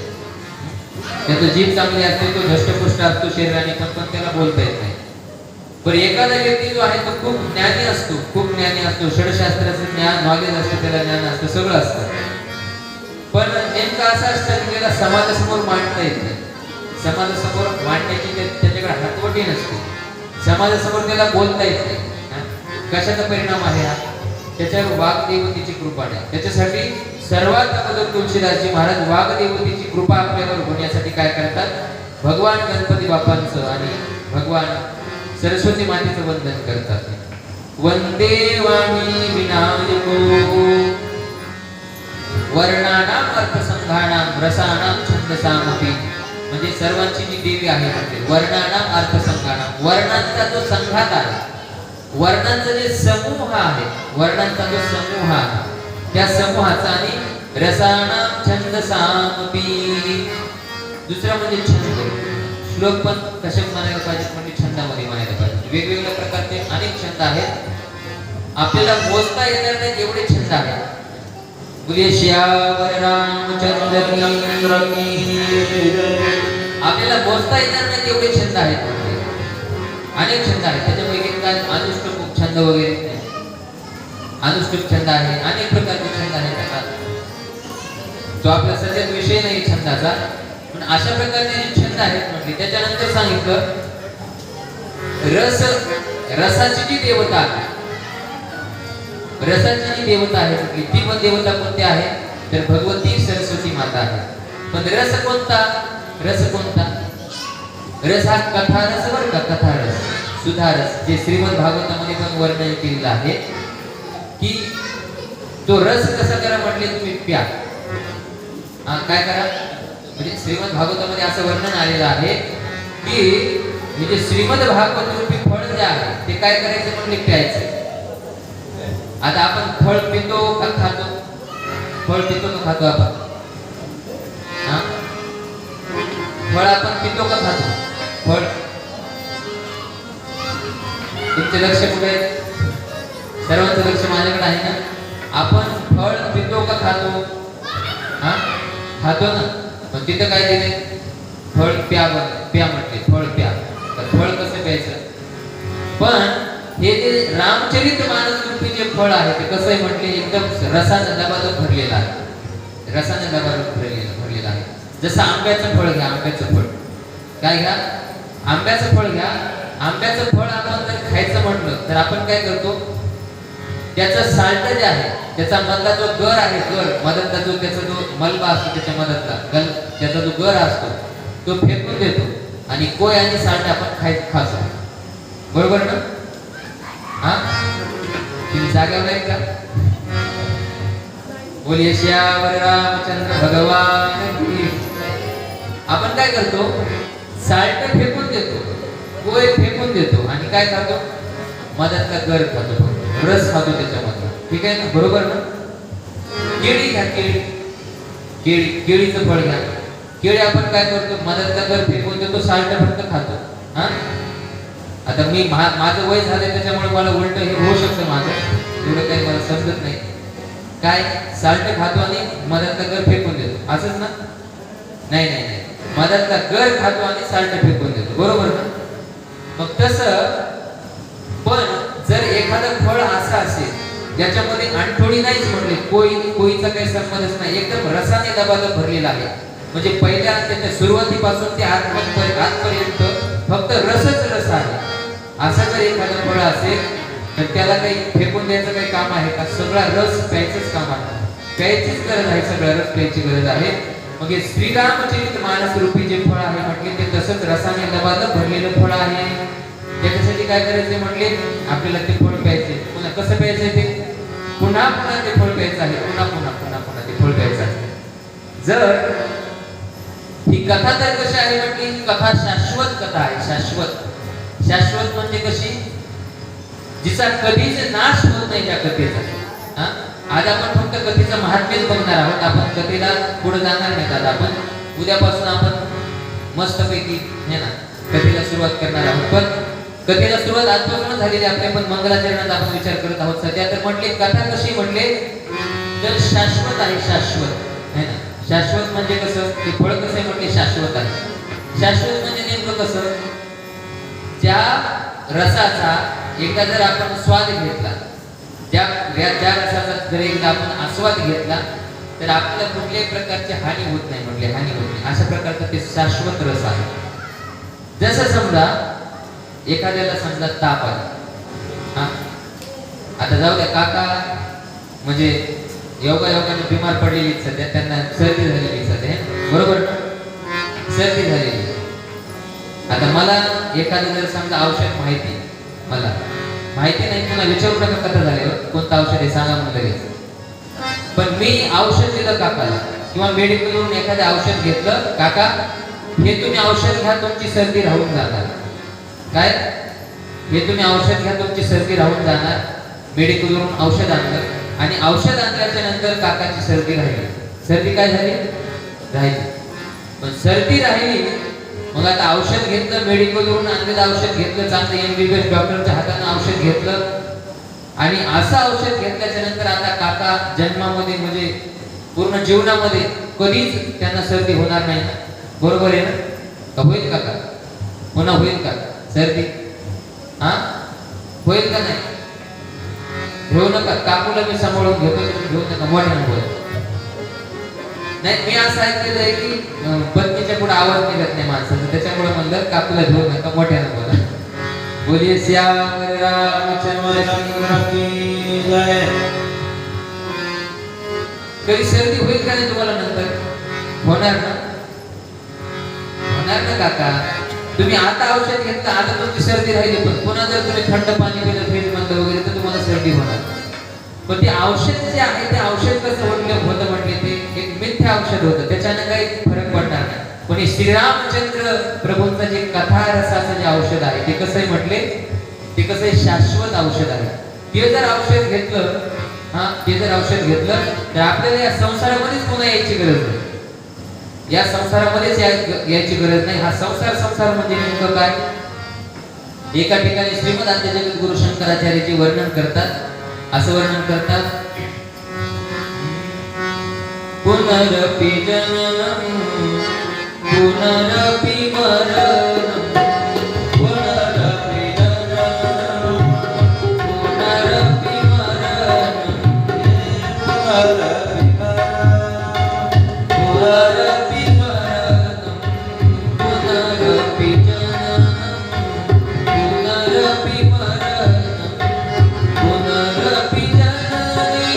त्याचं जीभ चांगली असते, तो धष्टपुष्ट असतो शरीराने, पण त्याला बोलता येत नाही. पण एखादा व्यक्ती जो आहे तो खूप ज्ञानी असतो, खूप ज्ञानी असतो, षडशास्त्राचं ज्ञान, नॉलेज असतं, त्याला ज्ञान असतं, सगळं असतं. पण नेमकं असं असतं की त्याला समाजासमोर मांडता येत नाही. समाजासमोर मांडण्याची त्याच्याकडे हातवटी नसते. समाजासमोर त्याला बोलता येत नाही. कशाचा परिणाम आहे हा? त्याच्यावर वाग्देवतेची कृपा नाही. त्याच्यासाठी सर्वात अगोदर तुळशीदासजी महाराज वाग्देवतेची कृपा आपल्यावर होण्यासाठी काय करतात? भगवान गणपती बाप्पांचं आणि भगवान सरस्वती मातेचं वंदन करतात. वंदे वाणी विनायको, वर्णानाम अर्थसंघानाम रसानाम छंदसामपि. म्हणजे सर्वांची जी देवी आहे म्हणजे वर्णानाम अर्थसंघानाम, वर्णांचा जो संघात आहे, वर्णांचा जे समूह आहे, वर्णांचा जो समूह आहे त्या समूहाचा, आणि रसानाम छंदसामपि. दुसरा म्हणजे छंद. श्लोक पण कसे म्हणायला पाहिजे म्हणजे छंदामध्ये म्हणायला पाहिजे. वेगवेगळ्या प्रकारचे अनेक छंद आहेत, आपल्याला मोजता येणार नाही एवढे छंद आहेत. बोलिए श्यावर रामचंद्र की. आपल्याला मोजता येणार नाही एवढे छंद आहेत, अनेक छंद आहेत. त्याच्यापैकी काय अनुष्टुप छंद वगैरे, अनुष्टुप छंद आहे, अनेक प्रकारचे छंद आहेत. तो आपला सध्या विषय नाही छंदाचा, पण अशा प्रकारचे जे छंद आहेत म्हटले. त्याच्यानंतर सांगितलं रसाची जी देवता आहे, रसाची जी देवता आहे म्हटली, ती पण देवता कोणती आहे तर भगवती सरस्वती माता आहे. पण रस कोणता? रस कोणता? रस हा कथारस बर का, कथारस. सुधारस, जे श्रीमद भागवतामध्ये पण वर्णन केलेलं आहे की तो रस कसा करा म्हटले तुम्ही प्या. काय करा म्हणजे श्रीमद भागवतामध्ये असं वर्णन आलेलं आहे की म्हणजे श्रीमद भागवत रूपी फळ जे आहे ते काय करायचं म्हणजे प्यायचं. आता आपण फळ पितो का खातो? फळ पितो का खातो आपण? फळ आपण पितो का खातो? फळ तुमचे लक्ष कुठे आहे? सर्वांचं लक्ष माझ्याकडे आहे ना. आपण फळ पितो का खातो? खातो ना. पण तिथं काय दिले? फळ प्या. प्या म्हटले फळ प्या. तर फळ कसं प्यायचं? पण हे जे रामचरित मानस रूपी जे फळ आहे ते कसं आहे म्हटले एकदम रसाने दबादब भरलेलं आहे. रसाने दबादब भरलेलं आहे. जसं आंब्याचं फळ घ्या. आंब्याचं फळ काय घ्या? आंब्याचं फळ घ्या. आंब्याचं फळ आपण जर खायचं म्हटलं तर आपण काय करतो? त्याचं साल्ट जे आहे त्याचा मधला जो गर आहे, गर मधला जो त्याचा जो मलबा असतो त्याच्या मधला त्याचा जो गर असतो तो फेकून देतो आणि कोय आणि साल्ट आपण खातो. बरोबर ना? तुम्ही जाग्यावर नाही का? बोलिये श्यावर रामचंद्र भगवान की. आपण काय करतो? साल्ट फेकून देतो, कोय फेकून देतो आणि काय खातो? मधातला गर खातो, रस खातो त्याच्यामध्ये. ठीक आहे ना? बरोबर ना? केळी घ्या. केळीचं फळ घ्या. केळी आपण काय करतो? मधातला गर फेकून देतो, साल्ट फक्त खातो. आता मी माझं वय झालंय त्याच्यामुळे मला उलट हे होऊ शकतं. माझं एवढं काही मला समजत नाही. काय साल्ट खातो आणि मधातला गर फेकून देतो असंच ना? नाही. मधातला गर खातो आणि साल्ट फेकून देतो. बरोबर ना? मग तसं पण जर एखादं फळ असं असेल ज्याच्यामध्ये आणखोडी नाहीच म्हटले, कोईचा काही संबंधच नाही, एकदम रसाने दबादब भरलेला आहे, म्हणजे पहिल्या त्याच्या सुरुवातीपासून ते आजपर्यंत फक्त रसच रस आहे, असं जर एखादं फळ असेल तर त्याला काही फेकून द्यायचं काही काम आहे का? सगळा रस प्यायचंच काम आहे. प्यायचीच गरज आहे. सगळा रस प्यायची गरज आहे. मग हे श्रीरामचरित मानस रूपी जे फळ आहे म्हटले ते तसंच रसाने दबादब भरलेलं फळ आहे. त्याच्यासाठी काय करायचे म्हटले? आपल्याला ते फळ प्यायचे. पुन्हा कसं प्यायचंय ते? पुन्हा ते फळ प्यायचं आहे. पुन्हा ते फळ प्यायचं आहे. जर ही कथा तर कशी आहे म्हटली? कथा शाश्वत कथा आहे. शाश्वत म्हणजे कशी? जिचा कधीच नाश होत नाही त्या कथेचा. आज आपण फक्त कथेचं महात्म्यच बघणार आहोत. आपण कथेला पुढे जाणार नाही. आता आपण उद्यापासून आपण मस्तपैकी हे ना कथेला सुरुवात करणार आहोत. पण कथेला सुरुवात आजपासूनच झालेली आपल्या, पण मंगलाचरणात आपण विचार करत आहोत सध्या. तर म्हटले कथा कशी म्हटले तर शाश्वत आहे. शाश्वत है ना? शाश्वत म्हणजे कसं? ते फळ कसं आहे म्हटले? शाश्वत आहे. शाश्वत म्हणजे नेमकं कसं? ज्या रसाचा एकदा जर आपण स्वाद घेतला, ज्या रसाचा जर एकदा आपण आस्वाद घेतला तर आपल्याला कुठल्याही प्रकारची हानी होत नाही म्हटले. हानी होत नाही अशा प्रकारचा ते शाश्वत रस आहे. जसं समजा एखाद्याला समजा ताप आला, आता जाऊ द्या काका म्हणजे योगाने बिमार पडलेली सध्या, त्यांना सर्दी झालेली सध्या. बरोबर ना? सर्दी झालेली. आता मला एखादं जर समजा औषध मला माहिती नाही, पुन्हा विचारू नका कथा झाल्यावर कोणतं औषध आहे सांगा म्हणून लगेच. पण मी औषध दिलं काकाला किंवा मेडिकलवरून एखादं औषध घेतलं, काका हे तुम्ही औषध घ्या तुमची सर्दी राहून जाणार. काय? हे तुम्ही औषध घ्या तुमची सर्दी राहून जाणार. मेडिकलवरून औषध आणलं आणि औषध आणल्याच्या नंतर काकाची सर्दी राहिली. सर्दी काय झाली? राहिली. पण सर्दी राहिली मग आता औषध घेतलं, मेडिकलवरून आणलेलं औषध घेतलं, चांगलं MBBS डॉक्टरच्या हाताने औषध घेतलं आणि असं औषध घेतल्याच्या नंतर आता काका जन्मामध्ये म्हणजे पूर्ण जीवनामध्ये कधीच त्यांना सर्दी होणार नाही. बरोबर आहे ना? का होईल काका? पुन्हा होईल का सर्दी? होईल का नाही? घेऊ नका. काकूला मी सांभाळून घेतो, तुम्ही घेऊ नका. मोठ्यानं बोला. नाही, मी असं ऐकलेलं आहे की पत्नीच्या पुढे आवाज निघत नाही माणसाचा, त्याच्यामुळे म्हणलं काकूला घेऊ नका, मोठ्यानं बोला. बोलिये श्याम रामचंद्र की जय. कधी सर्दी होईल का नाही तुम्हाला? नंतर होणार ना? होणार ना काका? तुम्ही आता औषध घेतलं, आता तुमची सर्दी राहिली, पण पुन्हा जर तुम्ही थंड पाणी पिलं फ्रीज मधलं वगैरे तर तुम्हाला सर्दी होणार. पण ते औषध जे आहे ते औषध कसं होतं म्हटले ते एक मिथ्या औषध होतं, त्याच्यानं काही फरक पडणार नाही. पण हे श्रीरामचंद्र प्रभूंचं जे कथा रसाचं जे औषध आहे ते कसं आहे म्हटले, ते कसं आहे शाश्वत औषध आहे. ते जर औषध घेतलं, ते जर औषध घेतलं तर आपल्याला या संसारामध्येच पुन्हा यायची गरज नाही, या संसारामध्येच यायची गरज नाही. हा संसार म्हणजे नेमकं काय? एका ठिकाणी श्रीमद आद्यजगद्गुरु शंकराचार्यचे वर्णन करतात, असं वर्णन करतात, पुनरपि जननम पुनरपि मरणम पुनरपि जननम पुनरपि मरणम पुनरपि मरणम पुनरपि जननम पुनरपि मरणम पुनरपि जननी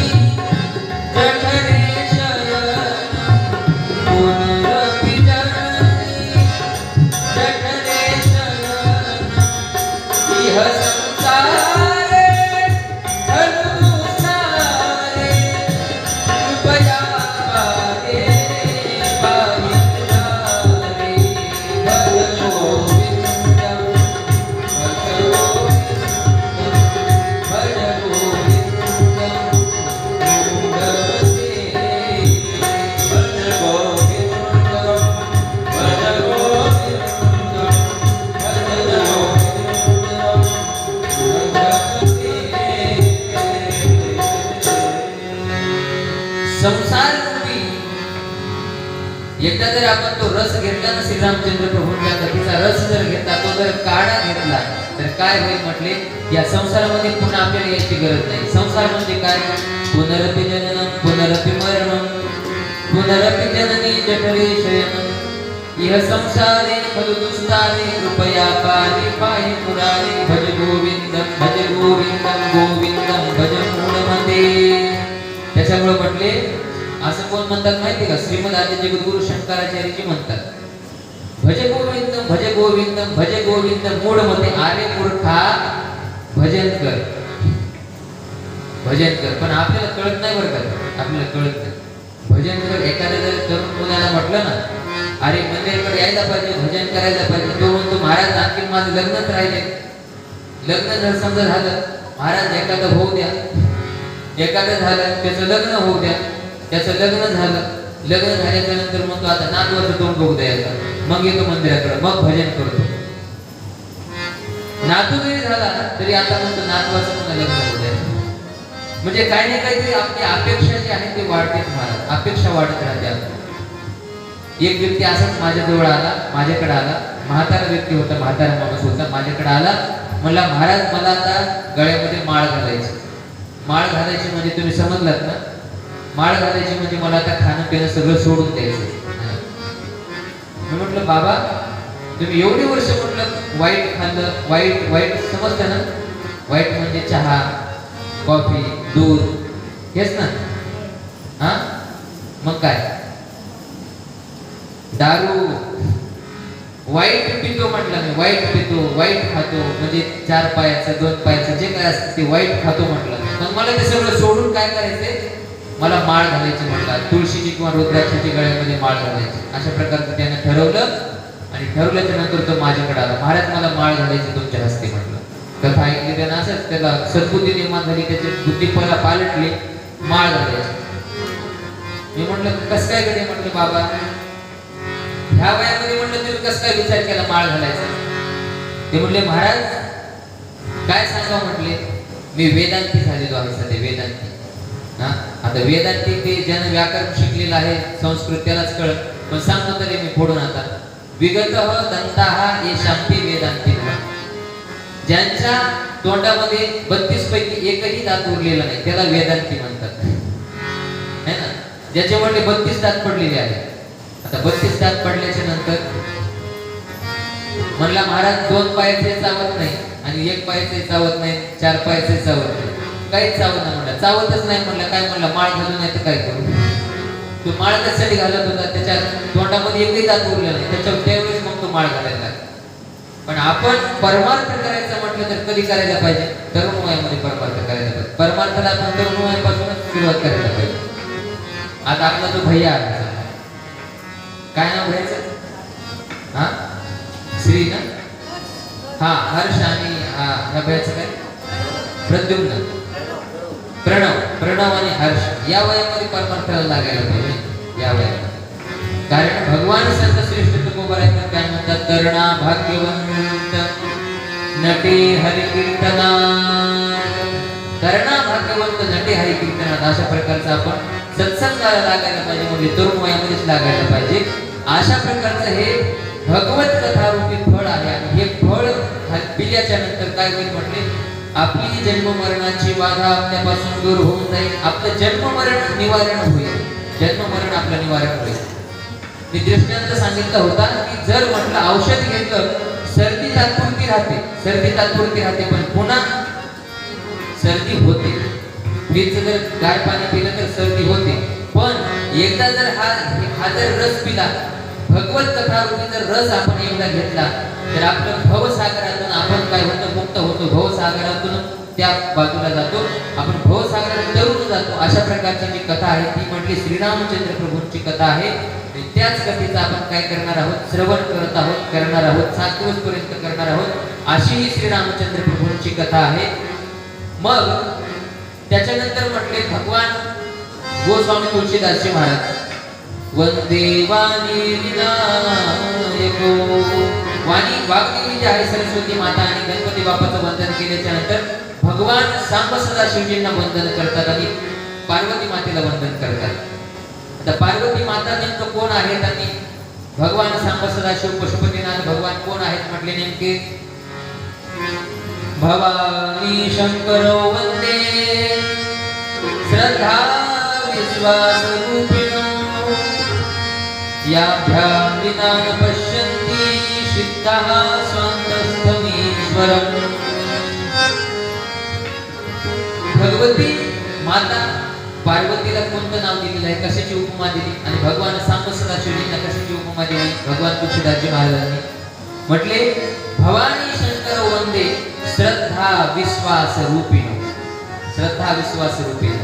जठरे शयनम पुनरपि जननी जठरे शयनम इह संसारे खलु सारे कृपया पारे पाहितारे भज गोविंदम भज गोविंदम भज गोविंदम मुंडवते भज गोविंदम भज गोविंदम भज गोविंदम संसार रूपी एकदा जर आपण तो रस घेतला ना, श्रीरामचंद्र प्रभूंच्या कथेचा रस जर घेतला, तो जर काढा घेतला तर काय होईल म्हटले, या संसारामध्ये पुन्हा आपल्याला यायची गरज नाही. संसार म्हणजे काय? पुनरपि जननम पुनरपि मरणम पुनरपि जननी जठरे शयनम इह संसारे खलु दुस्तारे कृपया पाहि पाहि मुरारे भज गोविंदम गोविंदम भज मूढमते. त्याच्यामुळे म्हटले, असं कोण म्हणतात माहिती का? श्रीमद आद्यजगद्गुरु शंकराचार्यजी म्हणतात, भज गोविंदम मूढमते. अरे मूर्खा, भजन कर. पण आपल्याला कळत नाही बरं का, आपल्याला कळत नाही. भजन कर. एखाद्या जर तरुण मुलाला म्हटलं ना, अरे मंदिराकडे यायला पाहिजे, भजन करायला पाहिजे, तो म्हणतो महाराज आणखी माझं लग्नच राहिले. लग्न जर समजा झालं, महाराज एखादं होऊ द्या, एखादं झालं त्याचं लग्न होऊ द्या, त्याचं लग्न झालं, लग्न झाल्याच्या नंतर मग तो आता नातवाचं तोंड बघू द्यायचा, मग येतो मंदिराकडे, मग भजन करतो. नातू जरी झाला तरी आता म्हणतो नातवाचं पुन्हा लग्न होऊ द्या. म्हणजे काही ना काहीतरी आपली अपेक्षा जी आहे ती वाढते. महाराज अपेक्षा वाढत राहते. एक व्यक्ती असाच माझ्याजवळ आला, माझ्याकडे आला, म्हातारा व्यक्ती होता, म्हातारा माणूस होता, माझ्याकडे आला, म्हणला महाराज मला आता गळ्यामध्ये माळ घालायची. माळ घालायची म्हणजे तुम्ही समजलात ना, माळ घालायची म्हणजे मला आता खाणं पिणं सगळं सोडून द्यायचं. मी म्हटलं बाबा तुम्ही एवढी वर्ष म्हटलं वाईट खाल्लं, वाईट समजतं ना, वाईट म्हणजे चहा, कॉफी, दूध, हेच ना. मग काय दारू, वाईट पितो म्हटलं मी, वाईट पितो, वाईट खातो, म्हणजे 4 पायाचं 2 पायाचं जे काय असतं ते वाईट खातो म्हटलं. मग मला ते सगळं सोडून काय करायचंय, मला माळ घालायची म्हटलं, तुळशीची किंवा रुद्राक्षाची गळ्यामध्ये माळ घालायची. अशा प्रकारचं त्याने ठरवलं आणि ठरवल्याच्या नंतर तो माझ्याकडे आला, महाराज मला माळ घालायची तुमच्या हस्ते म्हटलं. कथा ऐकली त्यानं, असंच त्याला सद्बुद्धी निर्माण झाली, त्याची बुद्धी पालटली, माळ घालायची. मी म्हटलं कसं काय कडे, म्हटलं बाबा ह्या वयामध्ये म्हटलं तुम्ही कसं काय विचार केला माळ घालायचा. ते म्हटले महाराज काय सांगा, म्हटले मी वेदांती झालेलो आहे सध्या, वेदांती. आता वेदांती ते ज्यानं व्याकरण शिकलेलं आहे, संस्कृत त्यालाच कळत, पण सांगतो तरी मी फोडून आता, विगतः दंताः येषांती वेदांती. ज्यांच्या तोंडामध्ये 32 पैकी एकही दात उरलेला नाही त्याला वेदांती म्हणतात, है ना. ज्याचे म्हटले 32 दात पडलेले आहेत. आता 32 दात पडल्याच्या नंतर म्हणला महाराज 2 पायाचे चावत नाही आणि 1 पायाचे चावत नाही, 4 पायाचे चावत नाही, काहीच चावत नाही. म्हणला चावतच नाही. म्हणला काय, म्हणला माळ घालून नाही तर काय करू. तो माळ कशासाठी घालत होता, त्याच्या तोंडामध्ये एकही दात उरलेला नाही, त्याच्यावर त्यावेळेस मग तो माळ घालायला लागला. पण आपण परमार्थ करायचं म्हटलं तर कधी करायला पाहिजे? तरुण वयामध्ये परमार्थ करायला पाहिजे. परमार्थाला आपण तरुण वयापासूनच सुरुवात करायला पाहिजे. आता आपला जो भैया आहे, काय नाव घ्यायचं? हा, श्री ना? हा, हर्ष आणि ह्या भैयाचं काय? प्रद्युम्न, प्रणव आणि हर्ष या वयामध्ये परमार्थाला लागायला पाहिजे, या वयामध्ये. कारण भगवान संत श्रेष्ठ तुकोबारायकर काय म्हणतात? तरणा भाग्यवंत नटे हरिकीर्तना, तरणा भाग्यवंत नटे हरिकीर्तनात. अशा प्रकारचा आपण सत्संगाला लागायला पाहिजे, म्हणजे तरुण वयामध्येच लागायला पाहिजे. अशा प्रकारचं हे भगवत कथा रूपी फळ आहे. आणि हे फळ पिल्याच्या नंतर काय होईल म्हटले? आपली जन्म मरणाची बाधा आपल्यापासून दूर होऊन जाईल. आपलं जन्म मरण निवारण होईल. जन्म मरण आपलं निवारण होईल. मी दृष्टांत सांगितलं होता की जर म्हटलं औषध घेतलं, सर्दी तात्पुरती राहते, पण पुन्हा सर्दी होते. फ्रीजचं जर गार पाणी पिलं तर सर्दी होते, पण एकदा जर हा जर रस पिला, भगवत कथा रूपी जर रस आपण एकदा घेतला, तर आपलं भवसागरातून आपण काय होतं? मुक्त होतो. भवसागरातून त्या बाजूला जातो, आपण भवसागरात तरुण जातो. अशा प्रकारची जी कथा आहे ती म्हटली श्रीरामचंद्र प्रभूंची कथा आहे. त्याच कथेचं आपण काय करणार आहोत? श्रवण करणार आहोत 7 दिवस पर्यंत करणार आहोत. अशी ही श्रीरामचंद्र प्रभूंची कथा आहे. मग त्याच्यानंतर म्हटले भगवान गोस्वामी तुलसीदासजी महाराज, वंदे वाणी विनायको. वाणी वाग्देवी जी आहे सरस्वती माता आणि गणपती बाप्पाचं वंदन केल्याच्या नंतर भगवान सांब सदाशिवजींना वंदन करतात आणि पार्वती मातेला वंदन करतात. आता पार्वती माता नेमकं कोण आहेत आणि भगवान सांब सदाशिव पशुपतीनाथ भगवान कोण आहेत म्हटले? नेमके भवानी शंकर वंदे श्रद्धा विश्वास रूपिणो याभ्यां विना न पश्यन्ति सिद्धः स्वान्तस्थमीश्वरम्. भगवती माता पार्वतीला कोणतं नाव दिलेलं आहे? कशाची उपमा दिली? आणि भगवान सांब सदाशिवजींना कशाची उपमा दिली? भगवान तुलसीदासजी महाराजांनी म्हटले भवानी शंकर वंदे श्रद्धा विश्वास रूपिणो. श्रद्धा विश्वास रूपिणो.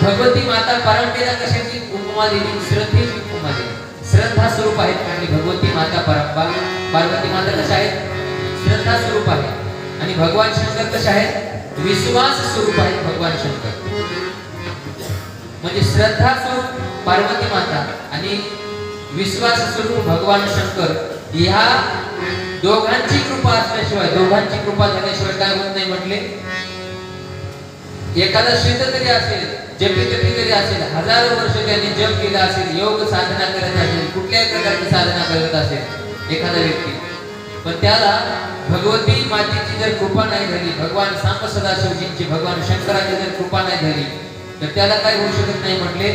भगवती माता परंपेला कशाची उपमा दिली? श्रद्धेची उपमा दिली. श्रद्धा स्वरूप आहेत म्हटली भगवती माता परंपा. पार्वती माता कशा आहेत? श्रद्धा स्वरूप आहे. आणि भगवान शंकर कशा आहेत? विश्वास स्वरूप आहेत भगवान शंकर. म्हणजे श्रद्धा स्वरूप पार्वती माता आणि विश्वास स्वरूप भगवान शंकर. ह्या दोघांची कृपा असल्याशिवाय, दोघांची कृपा झाल्याशिवाय काय होत नाही म्हटले? एखादा सिद्ध तरी असेल, जपी तरी असेल, हजारो वर्ष त्यांनी जप केला असेल, योग साधना करत असेल, कुठल्याही प्रकारची साधना करत असेल एखादा व्यक्ती, पण त्याला भगवती मातेची जर कृपा नाही झाली, भगवान सांब सदाशिवजींची, भगवान शंकराची जर कृपा नाही झाली, तर त्याला काय होऊ शकत नाही म्हटले?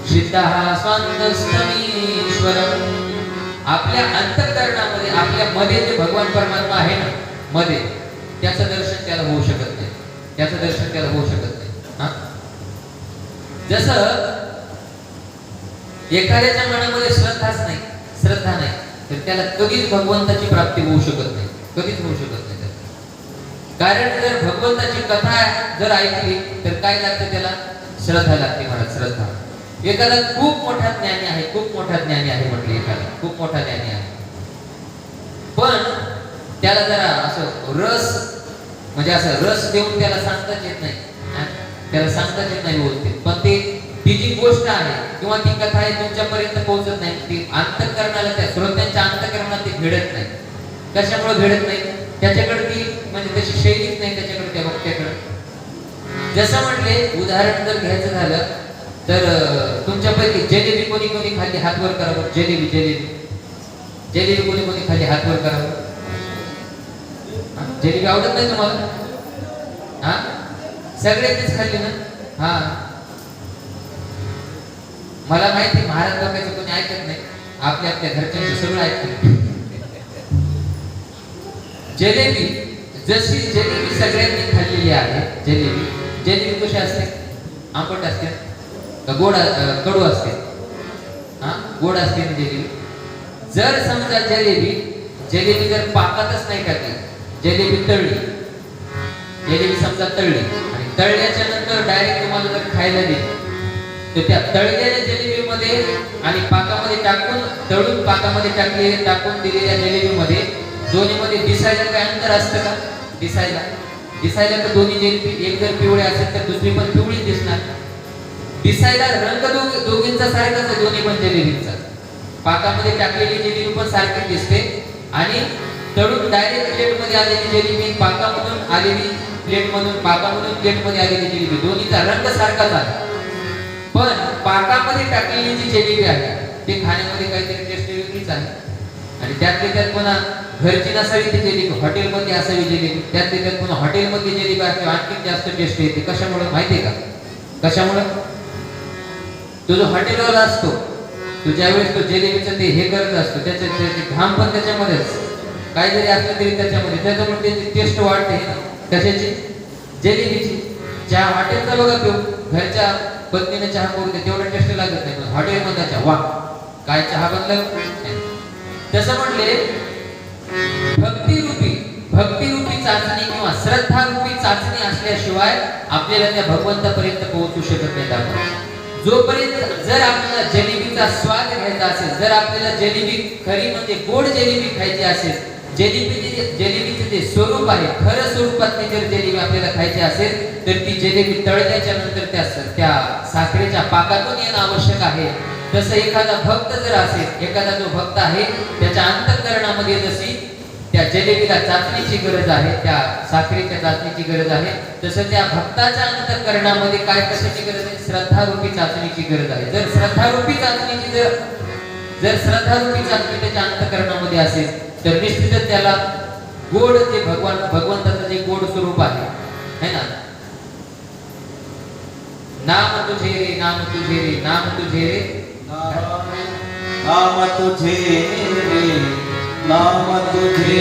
सिद्धः स्वान्तस्थमीश्वरम्. आपल्या अंतःकरणामध्ये, आपल्या मध्ये जे भगवान परमात्मा आहे ना, मध्ये, त्याचं दर्शन त्याला होऊ शकत नाही. त्याचं दर्शन त्याला होऊ शकत नाही. हा, जसं एखाद्याच्या मनामध्ये श्रद्धा नाही तर त्याला कधीच भगवंताची प्राप्ती होऊ शकत नाही. कधीच होऊ शकत नाही. कारण जर भगवंताची कथा जर ऐकली तर काय लागतं? त्याला श्रद्धा लागते. महाराज, श्रद्धा. एखादा खूप मोठा ज्ञानी आहे, खूप मोठा ज्ञानी आहे म्हटले, एखादा खूप मोठा ज्ञानी आहे, पण त्याला जरा असं रस, म्हणजे असं रस देऊन त्याला सांगताच येत नाही. त्याला सांगताच येत नाही व्यवस्थित. पण ती जी गोष्ट आहे किंवा ती कथा आहे तुमच्यापर्यंत पोहोचत नाही. ती अंतःकरणाला, त्या श्रोत्यांच्या अंतःकरणात ती घडत नाही. कशामुळे घडत नाही? त्याच्याकडे ती, म्हणजे तशी शैलीच नाही त्याच्याकडे, त्या वक्त्याकडे. जसं म्हटले, उदाहरण जर घ्यायचं झालं तर तुमच्यापैकी जिलेबी कोणी कोणी खाल्ली? हात वर करा बरं. जिलेबी कोणी कोणी खाल्ली? हात वर करा बरं. जिलेबी आवडत नाही तुम्हाला? हा, सगळ्यांनीच खाल्ली ना? हा, मला माहिती महाराज लोकांचं कोणी ऐकत नाही, आपल्या आपल्या घरच्यांचं सगळं ऐकत. जिलेबी, जशी जिलेबी सगळ्यांनी खाल्लेली आहे, जिलेबी कशी असते? आंबट असते का गोड, कडू असते? हा, गोड असते जिलेबी. जर समजा जिलेबी जर पाकातच नाही टाकली, जिलेबी तळली, जिलेबी समजा तळली आणि तळल्याच्या नंतर डायरेक्ट तुम्हाला जर खायला दिली, तर त्या तळलेल्या जिलेबीमध्ये आणि पाकामध्ये टाकून, तळून पाकामध्ये टाकून दिलेल्या जिलेबीमध्ये दोन्हीमध्ये दिसायला काय अंतर असतं का? दिसायला तर दोन्ही जिलेबी एक जर पिवळी असेल तर दुसरी पण पिवळी दिसणार. दिसायला रंग दोघींचा सारखाच आहे, दोन्ही पण जिलेबींचा. पाकामध्ये टाकलेली जिलेबी पण सारखी दिसते आणि तळून डायरेक्ट प्लेटमध्ये आलेली जिलेबी, पाकामधून आलेली प्लेटमध्ये आलेली जिलेबी, दोन्हीचा रंग सारखाच आहे. पण पाकामध्ये टाकलेली जी जिलेबी आहे ते खाण्यामध्ये काहीतरी टेस्ट वेगळीच आहे. आणि त्यातले त्यात पुन्हा घरची नसावी ती जिलेबी, हॉटेलमध्ये असावी जिलेबी, त्यातले त्यात पुन्हा हॉटेलमध्ये जिलेबी असते आणखी जास्त टेस्ट येते. कशामुळे माहितीये का? कशामुळे? तो जो हॉटेलवाला असतो, तो ज्यावेळेस तो जिलेबीचं ते हे करत असतो, त्याचे घाम पण त्याच्यामध्येच, काही जरी असलं तरी त्याच्यामध्ये, त्याच्यामुळे त्याची टेस्ट वाढते ना. कशाची? जिलेबीची. ज्या हॉटेलचा बघा तो घरच्या पत्नीने चहा करू दे तेवढा टेस्ट लागत नाही, पण हॉटेलमध्ये चहा, वा काय चहा बनलं. तसं म्हटले भक्तिरूपी चाचणी किंवा श्रद्धारूपी चाचणी असल्याशिवाय आपल्याला त्या भगवंतापर्यंत पोहोचू शकत नाही आपण. जोपर्यंत जर आपल्याला जिलेबीचा स्वाद घ्यायचा असेल, जर आपल्याला जिलेबी खरी म्हणजे गोड जिलेबी खायची असेल, जिलेबीचे जे स्वरूप आहे, खरं स्वरूपातली जर जिलेबी आपल्याला खायची असेल, तर ती जिलेबी तळल्याच्या नंतर त्या साखरेच्या पाकातून येणं आवश्यक आहे. तसं एखादा भक्त जर असेल, एखादा जो भक्त आहे त्याच्या अंतःकरणामध्ये जशी त्या जिलेबीला चाचणीची गरज आहे, त्या साखरेच्या चाचणीची गरज आहे, तसं त्या भक्ताच्या अंतःकरणामध्ये काय कशाची गरज आहे? श्रद्धारूपी चाचणीची गरज आहे. जर श्रद्धारूपी चाचणी त्याच्या अंतःकरणामध्ये असेल तर निश्चितच त्याला गोड जे भगवंताचं जे गोड स्वरूप आहे ना, नाम तुझे रे नाम तुझे रे नाम तुझे रे नाम तुझे रे नाम तुझे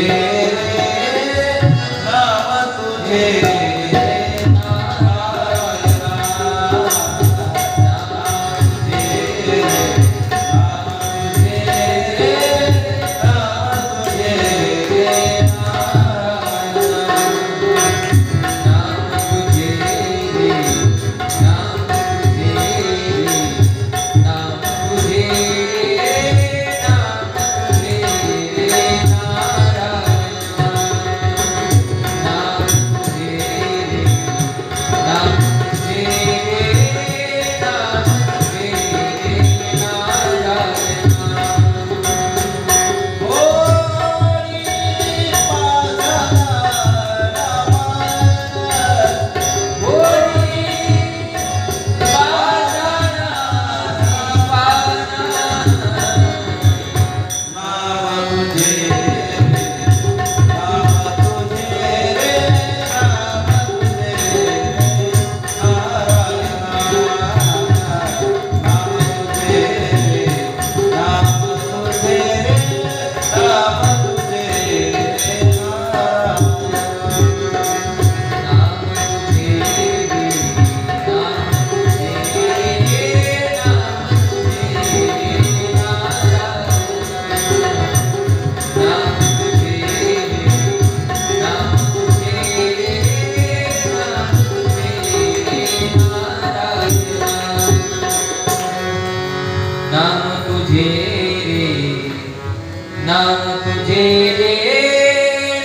रे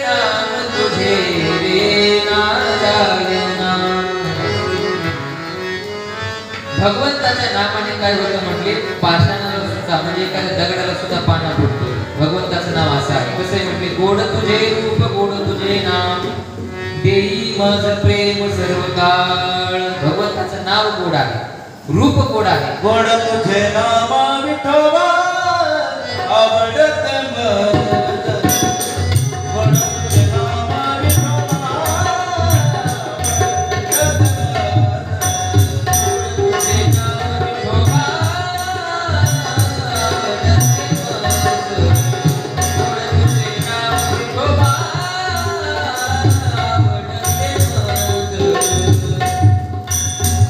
नाम तुझे रे भगवंताच्या नामाने काय होतं म्हटले? पाषाणाला सुद्धा म्हणजे एखाद्या दगडाला सुद्धा पाना फुटतो. भगवंताचं नाव असं आहे. कसं आहे म्हटले? गोड तुझे रूप गोड तुझे नाम देई माझ प्रेम सर्व काळ. भगवंताचं नाव गोड आहे, रूप गोड आहे. गोड तुझे नाम विठोबा आवडत मला.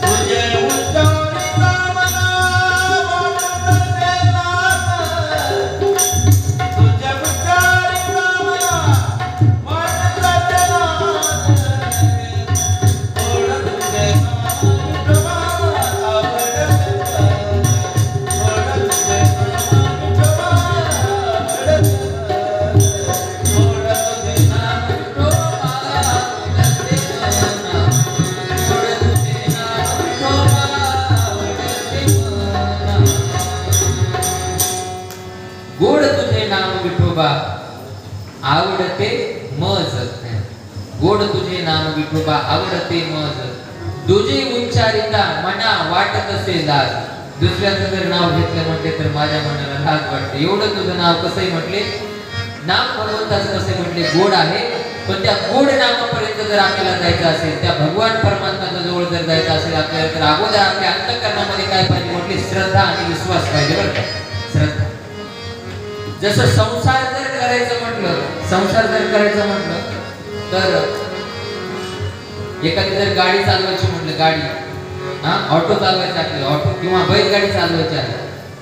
तुझे उच्चारी नाम वाटत विठोबा आवडते मज, गोड तुझे नाम विठोबा आवडते मज, तुझे उच्चारिता मना वाटत असे लाज. दुसऱ्याचं जर नाव घेतलं म्हटले तर माझ्या मनाला लाज वाटते. एवढं तुझं नाव कसंही म्हटले, नाम भगवंताचं कसे म्हटले गोड आहे, पण त्या गोड नामापर्यंत जर आपल्याला जायचं असेल, त्या भगवान परमात्म्याच्या जवळ जर जायचं असेल आपल्याला, तर अगोदर आपल्या अंतःकरणामध्ये काय पाहिजे म्हटले, श्रद्धा आणि विश्वास पाहिजे. बरं का, श्रद्धा. जसं संसार जर करायचं म्हटलं तर एखादी जर गाडी चालवायची म्हटलं, गाडी ऑटो चालवायची आपली, ऑटो किंवा बैलगाडी चालवायची आहे.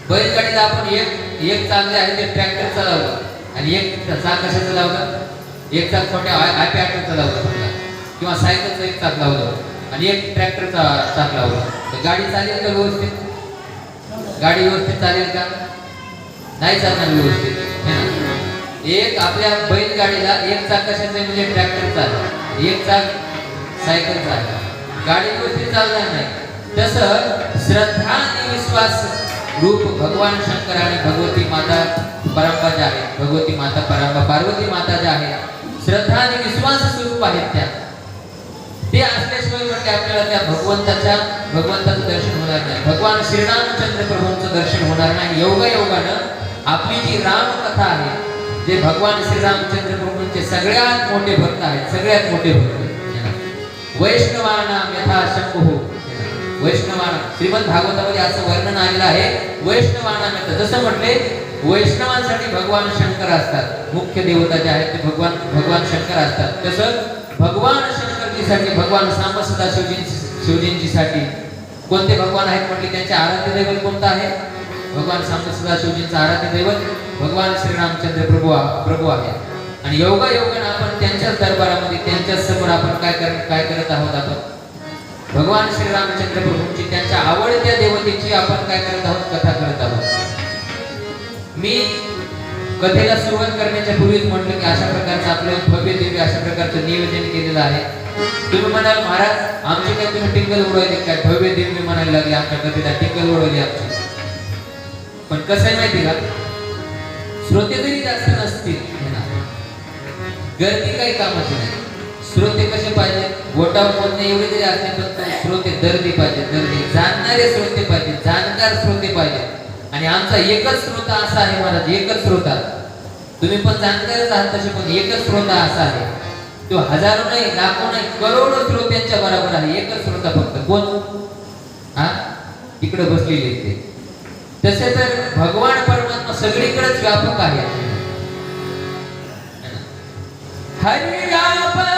बैलगाडीला आपण एक चालले आहे ते ट्रॅक्टर चालवलं आणि एक चाक कशाचं लावलं, एक चाक छोट्या ऑटोचं लावलं समजा, किंवा सायकलचं एक चाक लावलं आणि एक ट्रॅक्टरचा चाक लावलं, तर गाडी चालेल का व्यवस्थित? गाडी व्यवस्थित चालेल का? नाही चालणार व्यवस्थित, है ना. एक आपल्या बैलगाडीला एक चाक कशाचं आहे म्हणजे ट्रॅक्टर चाललं, एक चाक सायकल चाललं, गाडी व्यवस्थित चालणार नाही. तसं श्रद्धा आणि विश्वास रूप भगवान शंकर आणि भगवती माता परंबा ज्या आहेत, भगवती माता परंबा पार्वती माता ज्या आहेत, श्रद्धा आणि विश्वास स्वरूप आहेत त्या, ते असल्याशिवाय म्हटले आपल्याला त्या भगवंताचं दर्शन होणार नाही, भगवान श्रीरामचंद्र प्रभूंचं दर्शन होणार नाही. योगायोगानं आपली जी रामकथा आहे, जे भगवान श्रीरामचंद्र प्रभूंचे सगळ्यात मोठे भक्त आहेत, सगळ्यात मोठे भक्त वैष्णवानां यथा शंभुः, वैष्णवाना श्रीमद भागवतामध्ये असं वर्णन आलेलं आहे. वैष्णवानां यथा, जसं म्हटले वैष्णवांसाठी भगवान शंकर असतात, मुख्य देवता जे आहेत ते भगवान शंकर असतात, तसं भगवान शंकरजीसाठी भगवान सांब सदा शिवजींसाठी कोणते भगवान आहेत म्हटले, त्यांचे आराध्य दैवत कोणतं आहे? भगवान सांब सदा शिवजींचं आराध्य दैवत भगवान श्रीरामचंद्र प्रभू आहे. आणि योगायोगानं आपण त्यांच्याच दरबारामध्ये, त्यांच्याच समोर आपण काय करत आहोत, आपण भगवान श्रीरामचंद्र प्रभूंची, त्यांच्या आवडत्या देवतेची आपण काय करत आहोत, कथा करत आहोत. मी कथेला सुरुवात करण्याच्या पूर्वीच म्हटलं की अशा प्रकारचं आपलं भव्य दिव्य अशा प्रकारचं नियोजन केलेलं आहे. तुम्ही म्हणाल महाराज आमची काय तुम्ही टिंगल उडवायली काय, भव्य दिव्य म्हणायला लागले, आमच्या कथेला टिंगल उडवली आमची. पण कसं आहे माहिती का, श्रोते जरी जास्त नसतील, गर्दी काही कामाची नाही. श्रोते कसे पाहिजे, गोटावर बोलणे एवढे जरी असले पण श्रोते दर्दी पाहिजे, दर्दी जाणणारे श्रोते पाहिजे, जाणकार श्रोते पाहिजे. आणि आमचा एकच श्रोता असा आहे महाराज, एकच श्रोता. तुम्ही पण जाणकारच आहात तसे, पण एकच श्रोता असा आहे, तो हजारो नाही, लाखो नाही, करोडो श्रोत्यांच्या बरोबर आहे. एकच श्रोता फक्त, कोण? इकडे बसलेले ते. तसे तर भगवान परमात्मा सगळीकडेच व्यापक आहे. हरिव्यापक